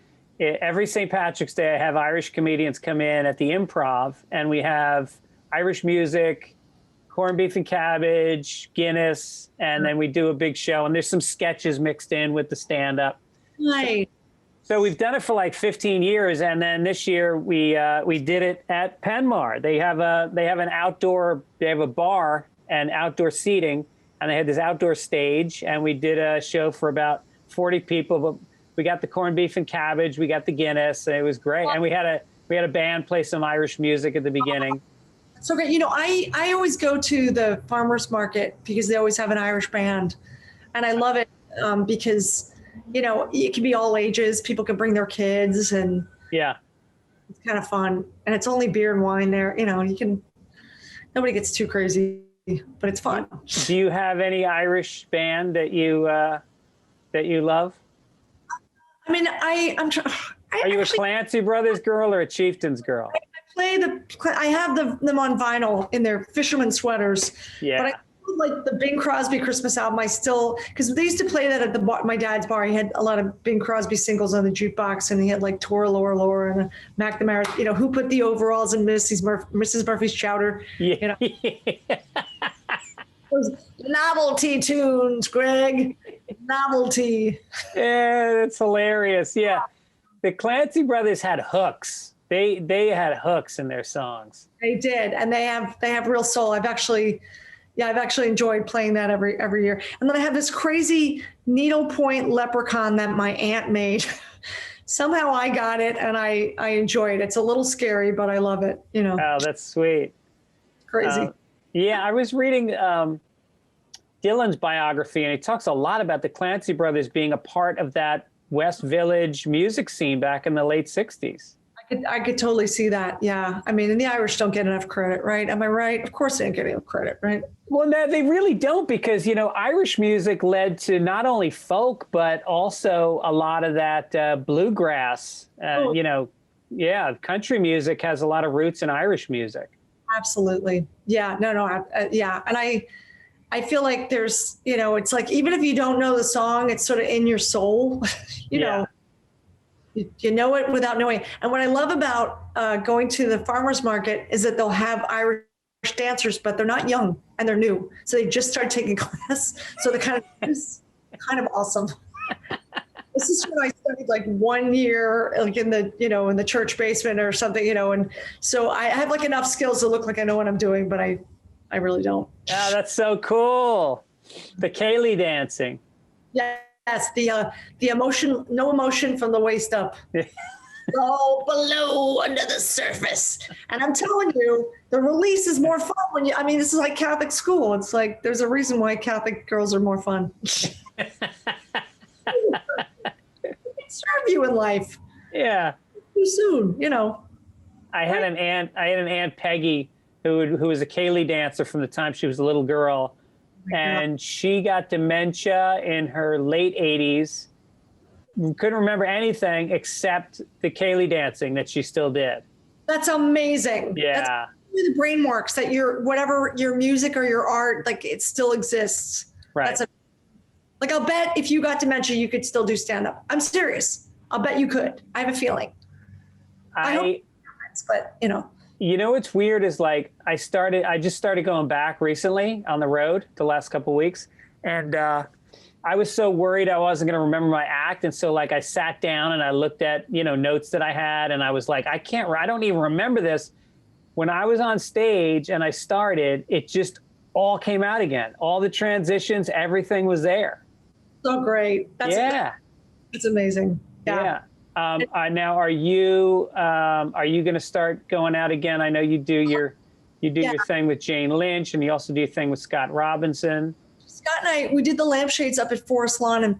Every St. Patrick's Day, I have Irish comedians come in at the Improv, and we have Irish music, corned beef and cabbage, Guinness, and then we do a big show. And there's some sketches mixed in with the stand-up. Nice. So we've done it for like 15 years, and then this year we did it at Penmar. They have a bar and outdoor seating, and they had this outdoor stage, and we did a show for about 40 people. But we got the corned beef and cabbage, we got the Guinness, and it was great. And we had a band play some Irish music at the beginning. So great. You know, I always go to the farmers market because they always have an Irish band, and I love it because, you know, it can be all ages. People can bring their kids, and yeah, it's kind of fun. And it's only beer and wine there. You know, nobody gets too crazy, but it's fun. Do you have any Irish band that you love? I mean, I'm trying. Are you a Clancy Brothers girl or a Chieftains girl? I have them on vinyl in their fisherman sweaters. Yeah. But I like the Bing Crosby Christmas album. Because they used to play that at my dad's bar. He had a lot of Bing Crosby singles on the jukebox, and he had like Tora Laura and McNamara. You know, Who Put the Overalls in Mrs. Murphy's Chowder? Yeah. You know? Those novelty tunes, Greg. Novelty. Yeah, that's hilarious. Yeah. The Clancy Brothers had hooks. They had hooks in their songs. They did, and they have real soul. I've actually enjoyed playing that every year. And then I have this crazy needlepoint leprechaun that my aunt made. Somehow I got it, and I enjoy it. It's a little scary, but I love it. You know. Oh, that's sweet. Crazy. Yeah, I was reading Dylan's biography, and he talks a lot about the Clancy Brothers being a part of that West Village music scene back in the late 60s. I could totally see that. Yeah. I mean, and the Irish don't get enough credit, right? Am I right? Of course they don't get enough credit, right? Well, no, they really don't, because, you know, Irish music led to not only folk, but also a lot of that bluegrass, you know, yeah, country music has a lot of roots in Irish music. Absolutely. Yeah. No. Yeah. And I feel like there's, you know, it's like, even if you don't know the song, it's sort of in your soul, you know, you know it without knowing. And what I love about going to the farmer's market is that they'll have Irish dancers, but they're not young and they're new. So they just start taking class. So they're it's kind of awesome. This is when I studied like 1 year, like in the church basement or something, you know, and so I have like enough skills to look like I know what I'm doing, but I really don't. Oh, that's so cool. The Kaylee dancing. Yes, the emotion, no emotion from the waist up. All below under the surface. And I'm telling you, the release is more fun this is like Catholic school. It's like, there's a reason why Catholic girls are more fun. Serve you in life. Yeah. Too soon, you know. I had an aunt Peggy who was a Kaylee dancer from the time she was a little girl, and she got dementia in her late 80s. Couldn't remember anything except the Kaylee dancing that she still did. That's amazing. Yeah. That's the brain works, that whatever your music or your art, like it still exists. Right. Like, I'll bet if you got dementia, you could still do stand-up. I'm serious. I'll bet you could. I have a feeling. I hope it happens, but, you know. You know what's weird is, like, I just started going back recently on the road the last couple of weeks. And I was so worried I wasn't going to remember my act. And so, like, I sat down and I looked at, you know, notes that I had. And I was like, I don't even remember this. When I was on stage and I started, it just all came out again. All the transitions, everything was there. So great. It's amazing. Yeah. Now, are you going to start going out again? I know you do your thing with Jane Lynch, and you also do your thing with Scott Robinson. Scott and we did the lampshades up at Forest Lawn in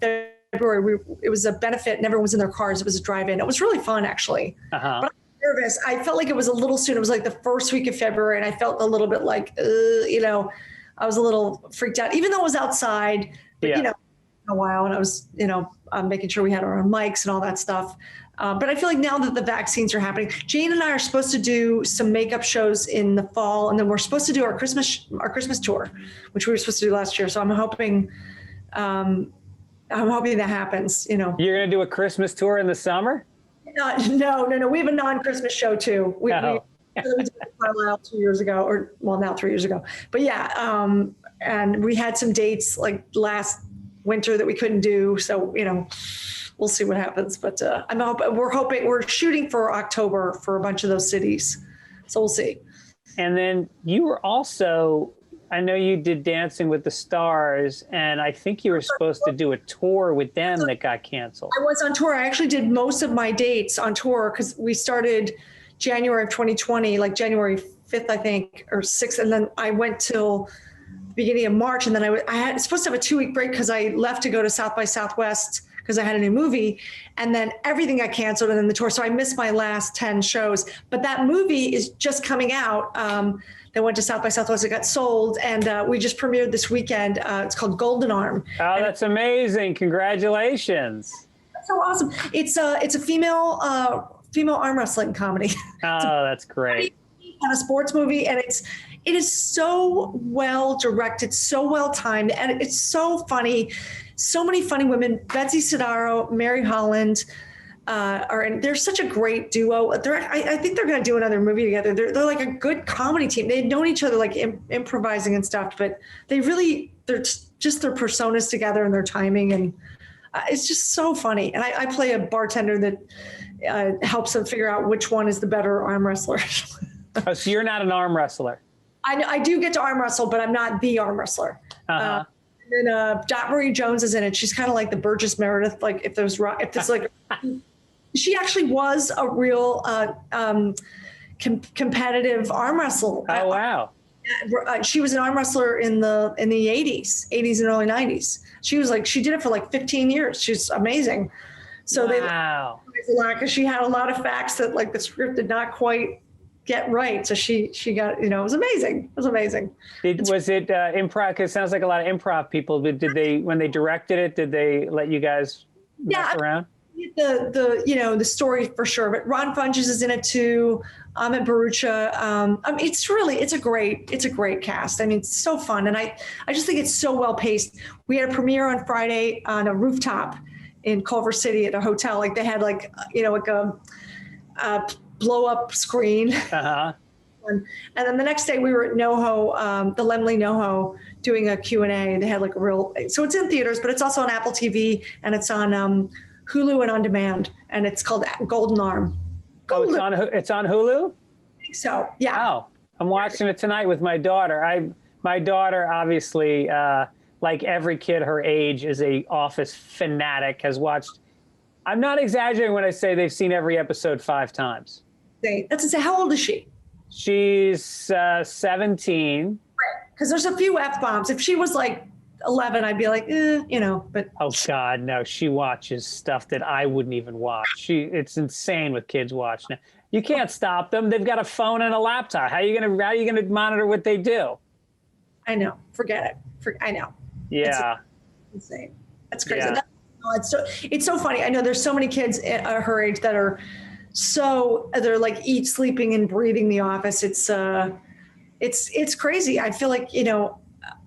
February. It was a benefit, and everyone was in their cars. It was a drive-in. It was really fun, actually. Uh-huh. But I'm nervous. I felt like it was a little soon. It was like the first week of February, and I felt a little bit like, I was a little freaked out, even though it was outside. But a while, and I was, making sure we had our own mics and all that stuff. But I feel like now that the vaccines are happening, Jane and I are supposed to do some makeup shows in the fall, and then we're supposed to do our Christmas tour, which we were supposed to do last year. So I'm hoping that happens. You're going to do a Christmas tour in the summer? No. We have a non-Christmas show too. We did it for a while 2 years ago, now 3 years ago. But and we had some dates like last winter that we couldn't do. So, we'll see what happens. But we're shooting for October for a bunch of those cities. So we'll see. And then you were also, I know you did Dancing with the Stars, and I think you were supposed to do a tour with them that got canceled. I was on tour. I actually did most of my dates on tour because we started January of 2020, like January 5th, I think, or 6th. And then I went till the beginning of March. And then I had supposed to have a 2-week break because I left to go to South by Southwest because I had a new movie, and then everything got canceled and then the tour. So I missed my last 10 shows, but that movie is just coming out. They went to South by Southwest, it got sold, and we just premiered this weekend. It's called Golden Arm. Oh, that's amazing. Congratulations. That's so awesome. It's a female arm wrestling comedy. Oh, that's great. And a sports movie, and it is so well directed, so well timed, and it's so funny. So many funny women. Betsy Sidaro, Mary Holland are in. They're such a great duo. I think they're going to do another movie together. They're like a good comedy team. They'd known each other like improvising and stuff, but they're just their personas together and their timing, and it's just so funny. And I play a bartender that helps them figure out which one is the better arm wrestler. Oh, so you're not an arm wrestler? I do get to arm wrestle, but I'm not the arm wrestler. Uh-huh. And Dot Marie Jones is in it. She's kind of like the Burgess Meredith. Like if there's like, she actually was a real competitive arm wrestler. Oh wow! She was an arm wrestler in the 80s and early 90s. She did it for like 15 years. She's amazing. So wow. Because she had a lot of facts that like the script did not quite get right. So she got, it was amazing. It was amazing. Was it improv? Because it sounds like a lot of improv people. But did they, when they directed it, did they let you guys mess around? The story for sure. But Ron Funches is in it too. Amit Barucha. It's a great cast. I mean, it's so fun. And I just think it's so well paced. We had a premiere on Friday on a rooftop in Culver City at a hotel. Like they had like a blow up screen. Uh-huh. And then the next day we were at NoHo, the Lemley NoHo, doing a Q&A. They had like so it's in theaters, but it's also on Apple TV, and it's on Hulu and on demand, and it's called Golden Arm. Golden. Oh, it's on Hulu? I think so, yeah. Oh, I'm watching it tonight with my daughter. My daughter, obviously, like every kid her age, is a Office fanatic, has watched, I'm not exaggerating when I say they've seen every episode 5 times. That's to say, how old is she? She's 17. Right, because there's a few F-bombs. If she was like 11, I'd be like, but. Oh God, no! She watches stuff that I wouldn't even watch. It's insane with kids watching it. You can't stop them. They've got a phone and a laptop. How are you gonna monitor what they do? I know. Forget it. I know. Yeah. It's insane. That's crazy. Yeah. It's so funny. I know there's so many kids at her age that are they're like sleeping and breathing The Office. It's crazy. I feel like,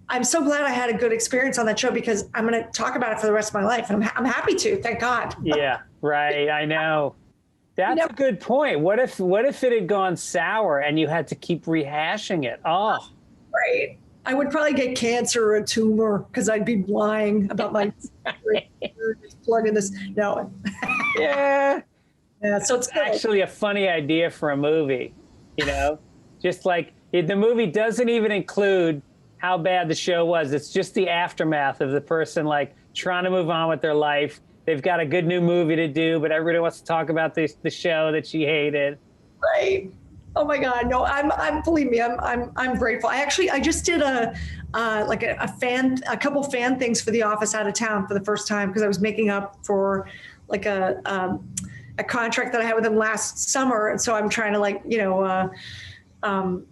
I'm so glad I had a good experience on that show because I'm going to talk about it for the rest of my life. And I'm happy to, thank God. Yeah, right. I know. That's a good point. What if it had gone sour and you had to keep rehashing it? Oh, right. I would probably get cancer or a tumor because I'd be lying about my plug in this. No. Yeah. Yeah. So it's actually a funny idea for a movie, just like the movie doesn't even include how bad the show was. It's just the aftermath of the person like trying to move on with their life. They've got a good new movie to do, but everybody wants to talk about the show that she hated. Right. Oh my God. No, believe me, I'm grateful. I just did a couple fan things for The Office out of town for the first time because I was making up for like a contract that I had with them last summer. And so I'm trying to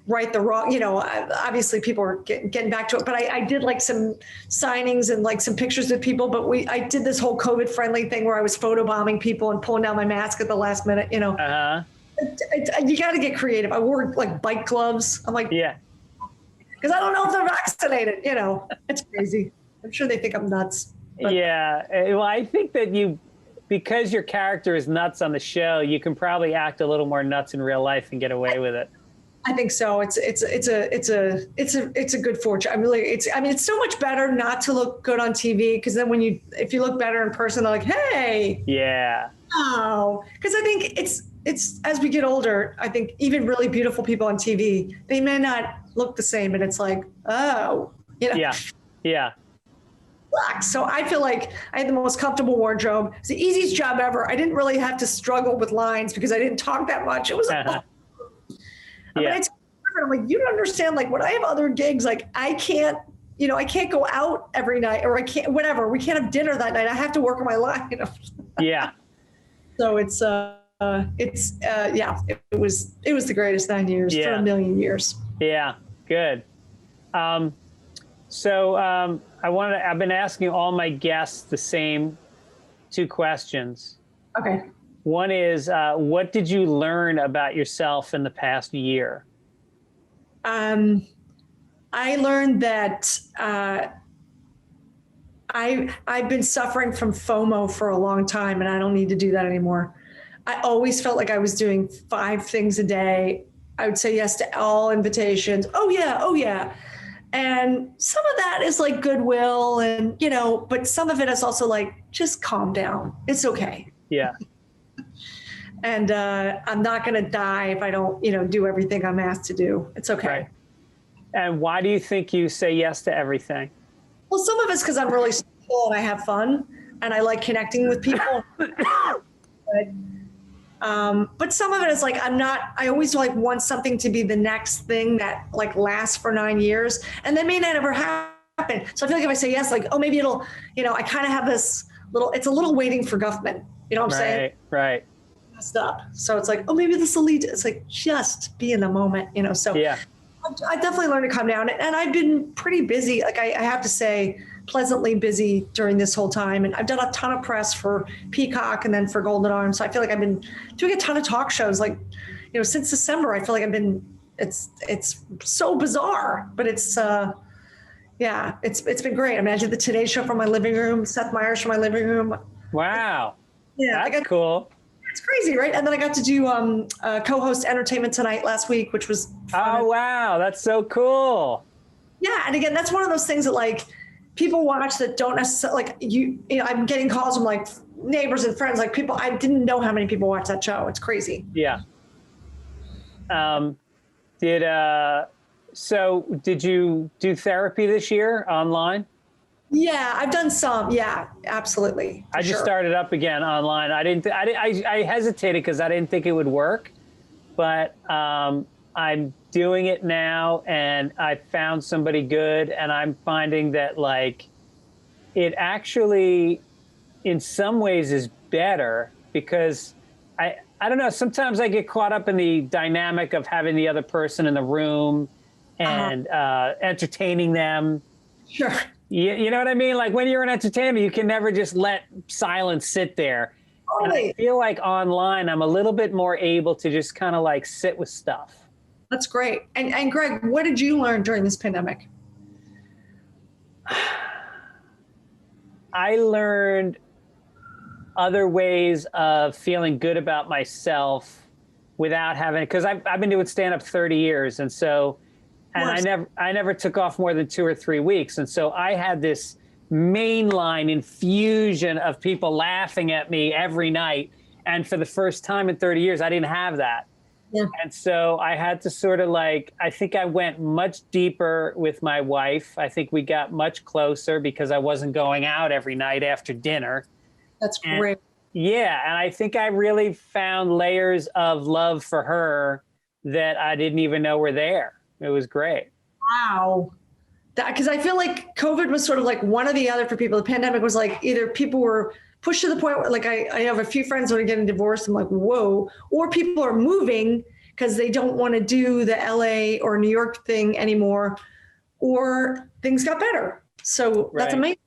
right the wrong, obviously people are getting back to it, but I did like some signings and like some pictures with people, but I did this whole COVID friendly thing where I was photobombing people and pulling down my mask at the last minute, Uh-huh. You got to get creative. I wore like bike gloves. I'm like, yeah, because I don't know if they're vaccinated, it's crazy. I'm sure they think I'm nuts. But. Yeah. Well, I think that because your character is nuts on the show, you can probably act a little more nuts in real life and get away with it. I think so. It's a good fortune. It's so much better not to look good on TV, because then if you look better in person, they're like, hey. Yeah. Oh, because I think it's as we get older, I think even really beautiful people on TV, they may not look the same, and it's like, oh, Yeah. Yeah. So I feel like I had the most comfortable wardrobe. It's the easiest job ever. I didn't really have to struggle with lines because I didn't talk that much. It was. Yeah. I'm like, you don't understand. Like when I have other gigs, like I can't go out every night, or I can't, whatever. We can't have dinner that night. I have to work on my line. Yeah. So it was the greatest 9 years for a million years. Yeah. Good. I've been asking all my guests the same two questions. Okay. One is, what did you learn about yourself in the past year? I learned that I've been suffering from FOMO for a long time, and I don't need to do that anymore. I always felt like I was doing 5 things a day. I would say yes to all invitations. Oh yeah. And some of that is like goodwill, and but some of it is also like, just calm down. It's okay. Yeah. And I'm not going to die if I don't, do everything I'm asked to do. It's okay. Right. And why do you think you say yes to everything? Well, some of it's because I'm really social and I have fun and I like connecting with people. But some of it is like, I always like want something to be the next thing that like lasts for 9 years, and that may not ever happen. So I feel like if I say yes, like, oh, maybe it'll, I kind of have this it's a little waiting for Guffman. You know what I'm saying? Right. Messed up. So it's like, oh, maybe this will lead to, it's like, just be in the moment, so yeah. I definitely learned to calm down, and I've been pretty busy. Like I have to say, pleasantly busy during this whole time. And I've done a ton of press for Peacock and then for Golden Arm. So I feel like I've been doing a ton of talk shows, like, since December. I feel like it's so bizarre, but it's been great. I mean, I did the Today Show from my living room, Seth Meyers from my living room. Wow. Yeah. That's cool. It's crazy, right? And then I got to do co-host Entertainment Tonight last week, which was fun. Oh, wow. That's so cool. Yeah. And again, that's one of those things that like people watch that don't necessarily like I'm getting calls from like neighbors and friends, like people, I didn't know how many people watch that show. It's crazy. Yeah. So did you do therapy this year online? Yeah, I've done some. Yeah, absolutely. I just started up again online. I hesitated because I didn't think it would work, but I'm doing it now, and I found somebody good, and I'm finding that like it actually in some ways is better, because I don't know, sometimes I get caught up in the dynamic of having the other person in the room and entertaining them. Sure. You know what I mean? Like when you're an entertainer, you can never just let silence sit there. Totally. And I feel like online, I'm a little bit more able to just kind of like sit with stuff. That's great. And Greg, what did you learn during this pandemic? I learned other ways of feeling good about myself without having, because I've been doing stand-up 30 years. And so, and I never took off more than 2 or 3 weeks. And so I had this mainline infusion of people laughing at me every night. And for the first time in 30 years, I didn't have that. Yeah. And so I had to sort of like, I think I went much deeper with my wife. I think we got much closer because I wasn't going out every night after dinner. That's great. Yeah. And I think I really found layers of love for her that I didn't even know were there. It was great. Wow. Because I feel like COVID was sort of like one or the other for people. The pandemic was like either people were pushed to the point where like I have a few friends that are getting divorced. I'm like, whoa. Or people are moving because they don't want to do the LA or New York thing anymore, or things got better. So that's amazing.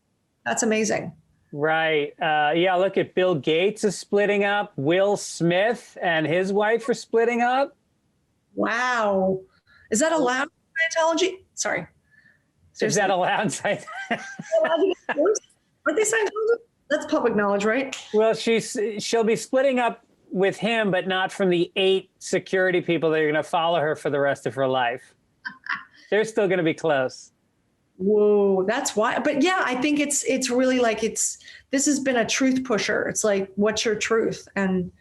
That's amazing. Right. Yeah, look at Bill Gates is splitting up. Will Smith and his wife are splitting up. Wow. Is that allowed in Scientology? Sorry. Seriously. Is that allowed? Aren't they Scientology? That's public knowledge, right? Well, she'll be splitting up with him, but not from the 8 security people that are going to follow her for the rest of her life. They're still going to be close. Whoa, that's why. But yeah, I think it's really like this has been a truth pusher. It's like, what's your truth? And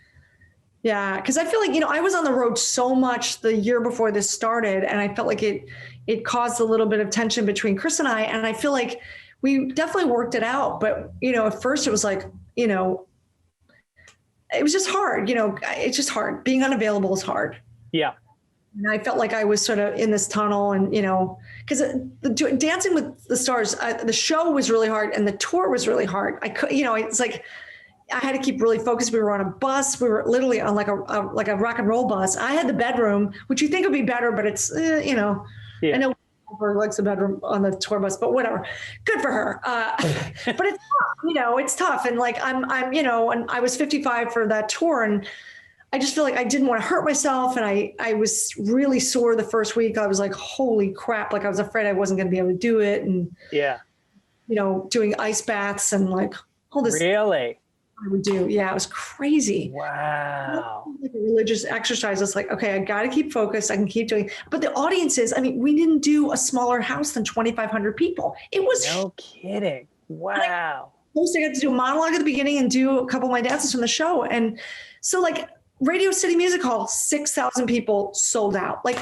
yeah, because I feel like, I was on the road so much the year before this started, and I felt like it caused a little bit of tension between Chris and I. And I feel like we definitely worked it out. But, at first it was like, it was just hard. It's just hard. Being unavailable is hard. Yeah. And I felt like I was sort of in this tunnel, and, because Dancing with the Stars, the show was really hard and the tour was really hard. I could, it's like, I had to keep really focused. We were on a bus. We were literally on like a rock and roll bus. I had the bedroom, which you think would be better, but it's, Yeah. I know her likes the bedroom on the tour bus, but whatever. Good for her. But it's tough, it's tough. And like, I'm, and I was 55 for that tour, and I just feel like I didn't want to hurt myself. And I was really sore the first week. I was like, holy crap. Like I was afraid I wasn't going to be able to do it. And, doing ice baths and like all this. Really? I would do. Yeah, it was crazy. Wow. Like a religious exercise. It's like, okay, I got to keep focused. I can keep doing. But the audiences, we didn't do a smaller house than 2,500 people. It was. No kidding. Wow. I got to do a monologue at the beginning and do a couple of my dances from the show. And so like Radio City Music Hall, 6,000 people sold out. Like,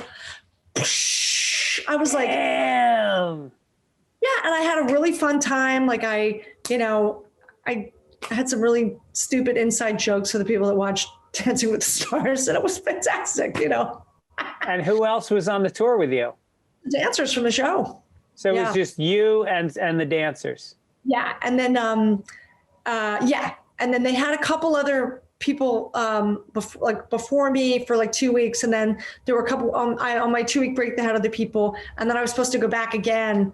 I was like, damn. Yeah. And I had a really fun time. Like I had some really stupid inside jokes for the people that watched Dancing with the Stars, and it was fantastic, And who else was on the tour with you? The dancers from the show. So it was just you and the dancers. Yeah. And then, and then they had a couple other people before me for like 2 weeks. And then there were a couple on my 2-week break, they had other people. And then I was supposed to go back again.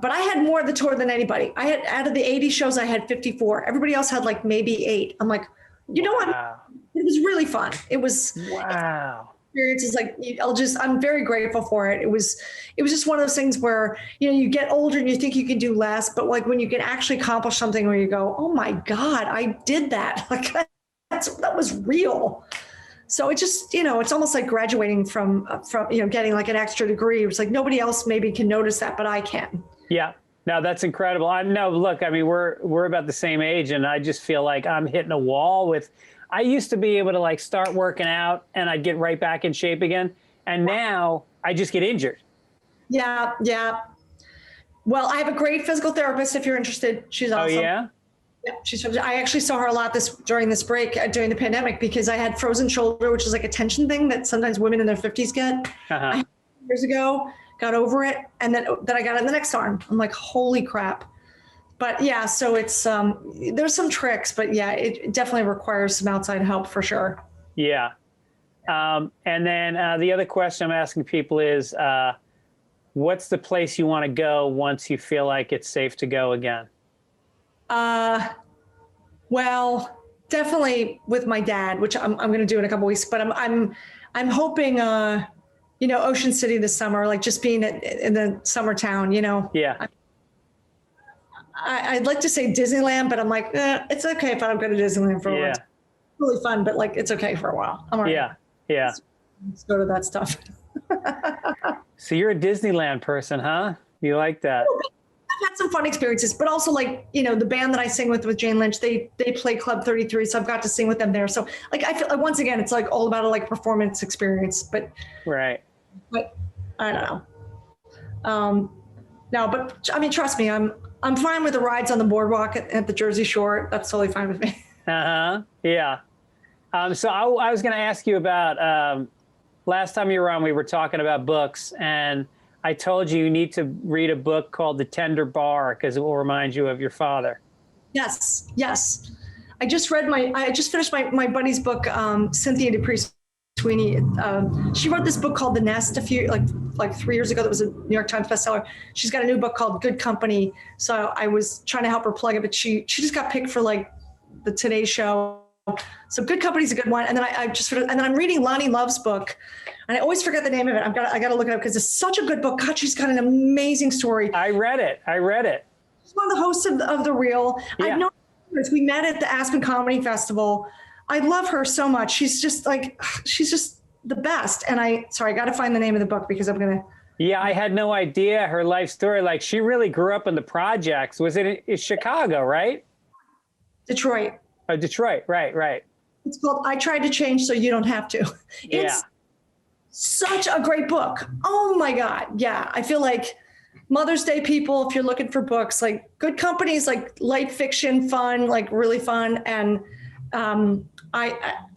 But I had more of the tour than anybody. I had, out of the 80 shows, I had 54. Everybody else had like maybe 8. I'm like, what? It was really fun. It was wow. Experiences like I'm very grateful for it. It was just one of those things where, you get older and you think you can do less, but like when you can actually accomplish something where you go, oh my God, I did that. Like that was real. So it just, it's almost like graduating from getting like an extra degree. It's like nobody else maybe can notice that, but I can. Yeah, no, that's incredible. Look, we're about the same age, and I just feel like I'm hitting a wall with, I used to be able to like start working out and I'd get right back in shape again. And now I just get injured. Yeah. Yeah. Well, I have a great physical therapist if you're interested. She's awesome. Oh, yeah? Yeah, I actually saw her a lot during this break during the pandemic, because I had frozen shoulder, which is like a tension thing that sometimes women in their 50s get. I had years ago, got over it, and then I got it in the next arm. I'm like, holy crap. But yeah, so it's there's some tricks, but yeah, it definitely requires some outside help for sure. Yeah. And then the other question I'm asking people is, what's the place you want to go once you feel like it's safe to go again? Well, definitely with my dad, which I'm going to do in a couple weeks, but I'm hoping, Ocean City this summer, like just being in the summer town, Yeah. I'd like to say Disneyland, but I'm like, it's okay if I don't go to Disneyland for a while. It's really fun, but like, it's okay for a while. I'm all right. Yeah. Yeah. Let's go to that stuff. So you're a Disneyland person, huh? You like that? I've had some fun experiences, but also like, the band that I sing with Jane Lynch, they play Club 33. So I've got to sing with them there. So like, I feel once again, it's like all about a like performance experience, but right. But I don't know. No, but trust me, I'm fine with the rides on the boardwalk at the Jersey Shore. That's totally fine with me. Yeah. So I was going to ask you about, last time you were on, we were talking about books, and I told you need to read a book called The Tender Bar because it will remind you of your father. Yes. I just finished my buddy's book, Cynthia DePriest Sweeney. She wrote this book called The Nest like 3 years ago. That was a New York Times bestseller. She's got a new book called Good Company. So I was trying to help her plug it, but she just got picked for like the Today Show. So Good Company's a good one. And then and then I'm reading Lonnie Love's book, and I always forget the name of it. I got to look it up because it's such a good book. God, she's got an amazing story. I read it. She's one of the hosts of The Real. Yeah. I've known her. We met at the Aspen Comedy Festival. I love her so much. She's just the best. And I got to find the name of the book because I'm going to. Yeah, I had no idea her life story. Like, she really grew up in the projects. Was it in Chicago, right? Detroit. Oh, Detroit. Right. It's called I Tried to Change So You Don't Have to. It's such a great book. Oh my God. Yeah. I feel like Mother's Day people, if you're looking for books, like Good Company's like light fiction, fun, like really fun. And and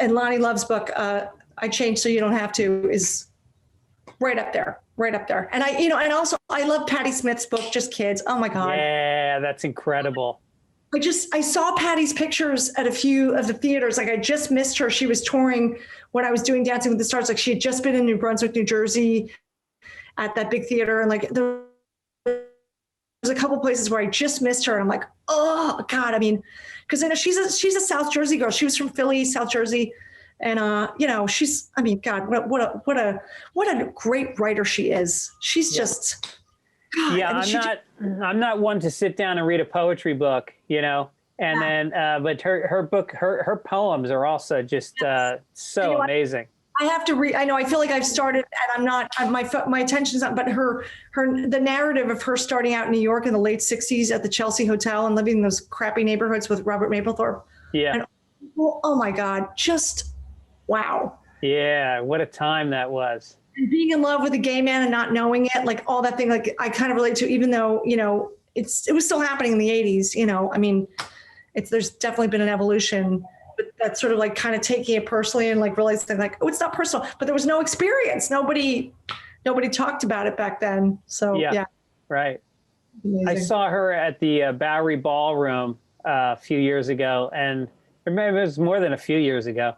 Lonnie Love's book, I Changed So You Don't Have to, is right up there. And and also I love Patti Smith's book, Just Kids. Oh my God. Yeah, that's incredible. I saw Patty's pictures at a few of the theaters. Like, I just missed her. She was touring when I was doing Dancing with the Stars. Like, she had just been in New Brunswick, New Jersey at that big theater. And like, there's a couple places where I just missed her. And I'm like, oh God. I mean, cause she's a South Jersey girl. She was from Philly, South Jersey. And, God, what a great writer she is. She's just, God, yeah, I'm not one to sit down and read a poetry book, then, but her book, her poems are also just so amazing. I have to read. I know. I feel like I've started, and I'm not. My attention's not. But the narrative of her starting out in New York in the late '60s at the Chelsea Hotel and living in those crappy neighborhoods with Robert Mapplethorpe. Yeah. And, oh my God! Just wow. Yeah, what a time that was. And being in love with a gay man and not knowing it, like all that thing, like I kind of relate to, even though, it was still happening in the 80s, I mean, there's definitely been an evolution, but that's sort of like kind of taking it personally and like realizing like, oh, it's not personal, but there was no experience. Nobody talked about it back then. So yeah. Right. Amazing. I saw her at the Bowery Ballroom a few years ago, and maybe it was more than a few years ago.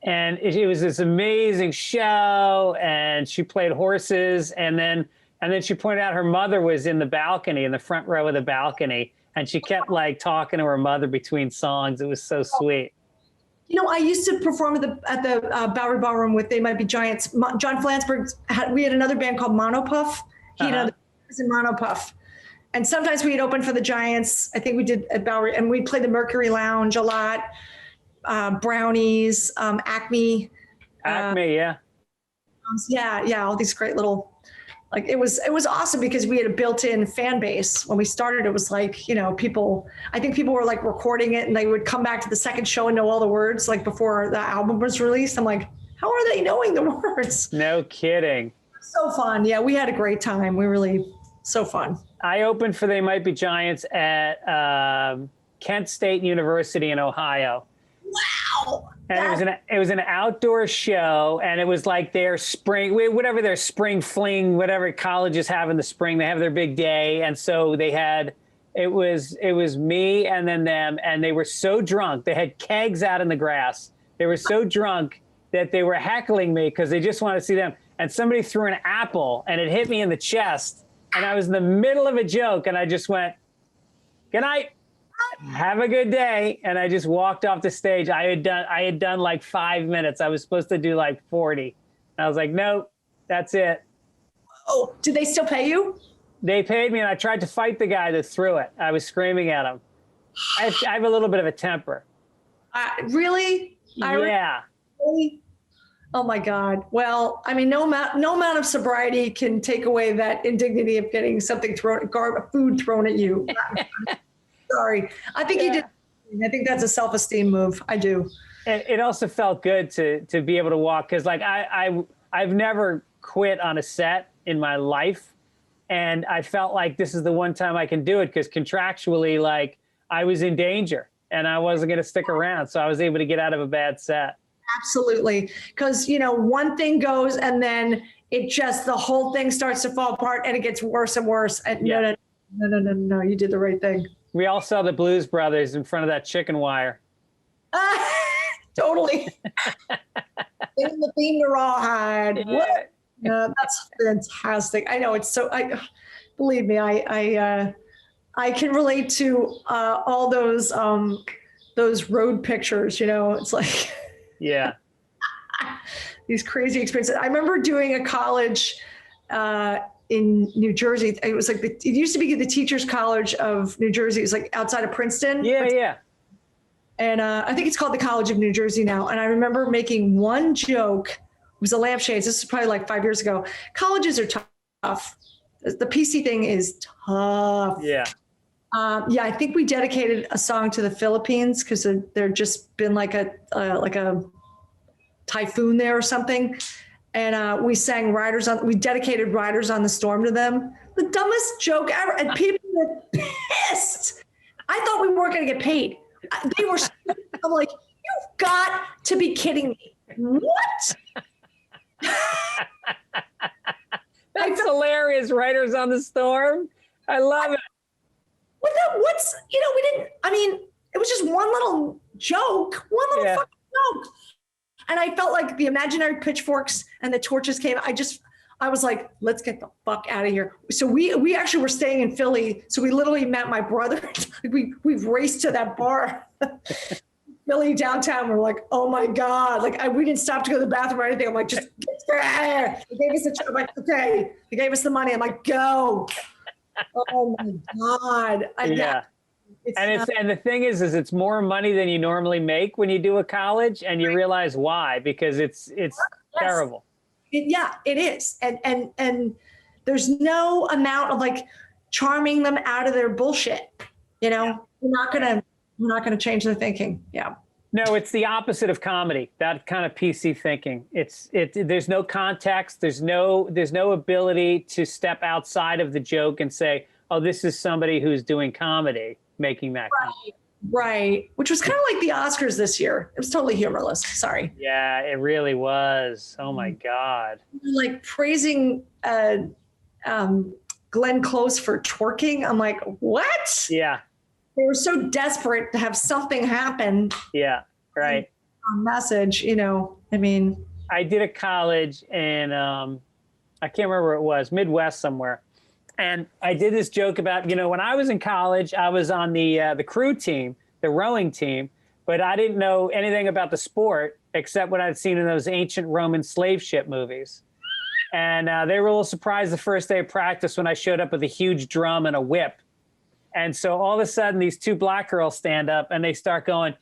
And it was this amazing show, and she played horses, and then she pointed out her mother was in the balcony, in the front row of the balcony, and she kept like talking to her mother between songs. It was so sweet. I used to perform at the Bowery Ballroom with They Might Be Giants. John Flansburgh we had another band called Monopuff. He was in Monopuff. And sometimes we'd open for the Giants. I think we did at Bowery, and we'd play the Mercury Lounge a lot. Brownies, Acme. Yeah. Yeah. All these great little, like, it was awesome because we had a built-in fan base. When we started, it was like, I think people were like recording it and they would come back to the second show and know all the words like before the album was released. I'm like, how are they knowing the words? No kidding. So fun. Yeah, we had a great time. So fun. I opened for They Might Be Giants at Kent State University in Ohio. Wow. And it was an outdoor show, and it was like their spring fling, whatever colleges have in the spring, they have their big day. And so it was me and then them, and they were so drunk. They had kegs out in the grass. They were so drunk that they were heckling me because they just wanted to see them. And somebody threw an apple, and it hit me in the chest. And I was in the middle of a joke, and I just went, "Good night. Have a good day." And I just walked off the stage. I had done like 5 minutes. I was supposed to do like 40. I was like, nope, that's it. Oh, did they still pay you? They paid me, and I tried to fight the guy that threw it. I was screaming at him. I have a little bit of a temper. Really? Yeah. Really? Oh my God. Well, I mean, no amount of sobriety can take away that indignity of getting something food thrown at you. Sorry. I think you did. I think that's a self-esteem move. I do. It also felt good to be able to walk, because like I've never quit on a set in my life, and I felt like this is the one time I can do it because contractually, like, I was in danger and I wasn't going to stick around, so I was able to get out of a bad set. Absolutely, because one thing goes and then the whole thing starts to fall apart and it gets worse and worse. And no, you did the right thing. We all saw the Blues Brothers in front of that chicken wire. Totally. In the theme to Rawhide. Yeah. What? Yeah, that's fantastic. I know it's so. Believe me, I can relate to all those road pictures. You know, it's like Yeah. these crazy experiences. I remember doing a college in New Jersey. It was like it used to be the Teachers College of New Jersey. It was like outside of Princeton. Yeah. And I think it's called the College of New Jersey now. And I remember making one joke. It was the lampshades. This is probably like 5 years ago. Colleges are tough. The PC thing is tough. Yeah. I think we dedicated a song to the Philippines because there just been like a typhoon there or something. And we dedicated Riders on the Storm to them. The dumbest joke ever. And people were pissed. I thought we weren't going to get paid. They were, I'm like, you've got to be kidding me. What? That's hilarious. Riders on the Storm. I love it. It was just one little joke, one little fucking joke. And I felt like the imaginary pitchforks and the torches came. I was like, let's get the fuck out of here. So we actually were staying in Philly. So we literally met my brother. we raced to that bar, Philly downtown. We're like, oh my God. Like we didn't stop to go to the bathroom or anything. I'm like, just get out of here. They gave us I'm like, okay. They gave us the money. I'm like, go. Oh my God. And the thing is it's more money than you normally make when you do a college, and you realize why, because it's terrible. It is. And there's no amount of like charming them out of their bullshit. You know, we're not gonna change their thinking. Yeah. No, it's the opposite of comedy. That kind of PC thinking. There's no context. There's no ability to step outside of the joke and say, oh, this is somebody who's doing comedy making that comedy. Right. Which was kind of like the Oscars this year. It was totally humorless. Sorry. Yeah, it really was. Oh my God. Like praising Glenn Close for twerking. I'm like, what? Yeah. They were so desperate to have something happen. Yeah, right. Message, you know, I mean. I did a college in, I can't remember where it was, Midwest somewhere. And I did this joke about, you know, when I was in college, I was on the crew team, the rowing team, but I didn't know anything about the sport except what I'd seen in those ancient Roman slave ship movies. And they were a little surprised the first day of practice when I showed up with a huge drum and a whip. And so all of a sudden, these two black girls stand up and they start going,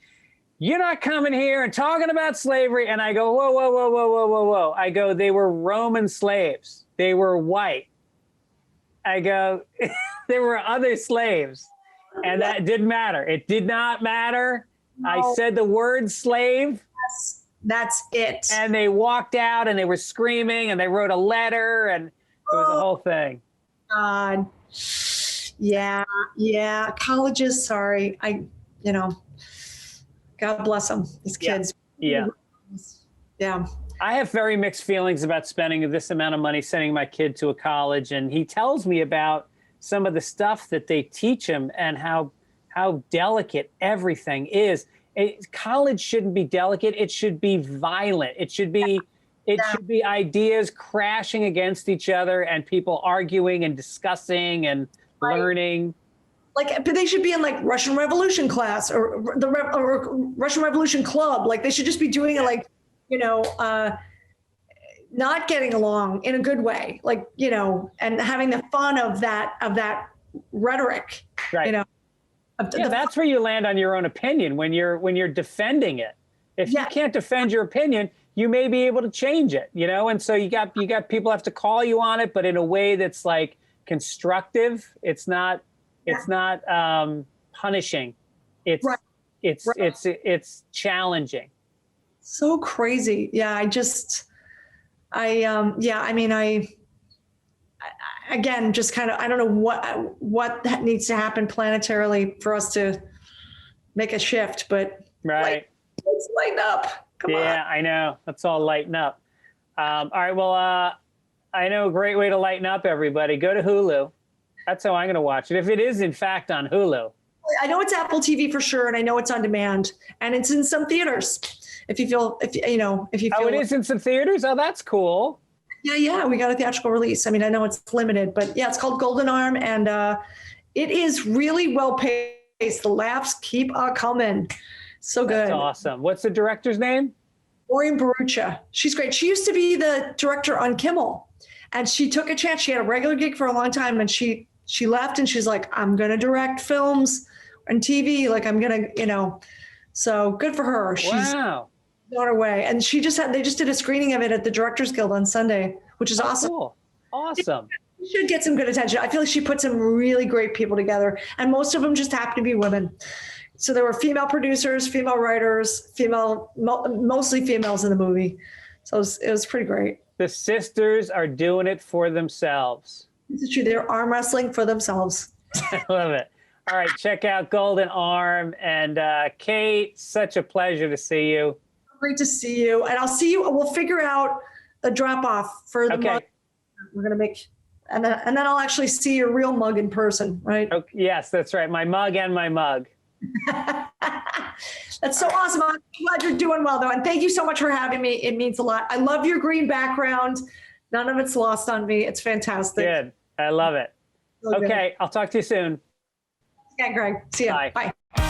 you're not coming here and talking about slavery. And I go, whoa, whoa, whoa, whoa, whoa, whoa, whoa. I go, they were Roman slaves. They were white. I go, there were other slaves. And that didn't matter. It did not matter. No. I said the word slave. That's it. And they walked out and they were screaming and they wrote a letter and it was the whole thing. God. Yeah. Colleges, sorry. God bless them, these kids. Yeah. Yeah. I have very mixed feelings about spending this amount of money sending my kid to a college. And he tells me about some of the stuff that they teach him and how delicate everything is. College shouldn't be delicate. It should be violent. It should be ideas crashing against each other and people arguing and discussing and learning. But they should be in like Russian Revolution class or Russian Revolution club. Like they should just be doing it like, not getting along in a good way, like, and having the fun of that rhetoric, right. That's where you land on your own opinion when you're defending it. If you can't defend your opinion, you may be able to change it, and so you got people have to call you on it, but in a way that's like constructive. It's not punishing. It's challenging. So crazy. Yeah. Again, just kind of, I don't know what needs to happen planetarily for us to make a shift, but right. Let's lighten up. Come on. Yeah, I know. Let's all lighten up. All right. Well, I know a great way to lighten up, everybody. Go to Hulu. That's how I'm going to watch it. If it is, in fact, on Hulu. I know it's Apple TV for sure, and I know it's on demand, and it's in some theaters. If you feel. Oh, it is in some theaters. Oh, that's cool. Yeah, we got a theatrical release. I mean, I know it's limited, but yeah, it's called Golden Arm, and it is really well paced. The laughs keep coming. So good. That's awesome. What's the director's name? Maureen Barucha. She's great. She used to be the director on Kimmel, and she took a chance. She had a regular gig for a long time, and she left, and she's like, I'm going to direct films and TV. Like, I'm going to, so good for her. She's on her way. And they just did a screening of it at the Directors Guild on Sunday, which is awesome. Cool. Awesome. She should get some good attention. I feel like she put some really great people together, and most of them just happen to be women. So there were female producers, female writers, mostly females in the movie. So it was pretty great. The sisters are doing it for themselves. This is true. They're arm wrestling for themselves. I love it. All right, check out Golden Arm. And Kate, such a pleasure to see you. Great to see you. And I'll see you. We'll figure out a drop-off for the mug. We're going to make, and then I'll actually see your real mug in person, right? Okay, yes, that's right. My mug and my mug. That's so awesome. I'm glad you're doing well, though. And thank you so much for having me. It means a lot. I love your green background. None of it's lost on me. It's fantastic. Good. I love it. So okay. Good. I'll talk to you soon. Yeah, Greg. See ya. Bye. Bye.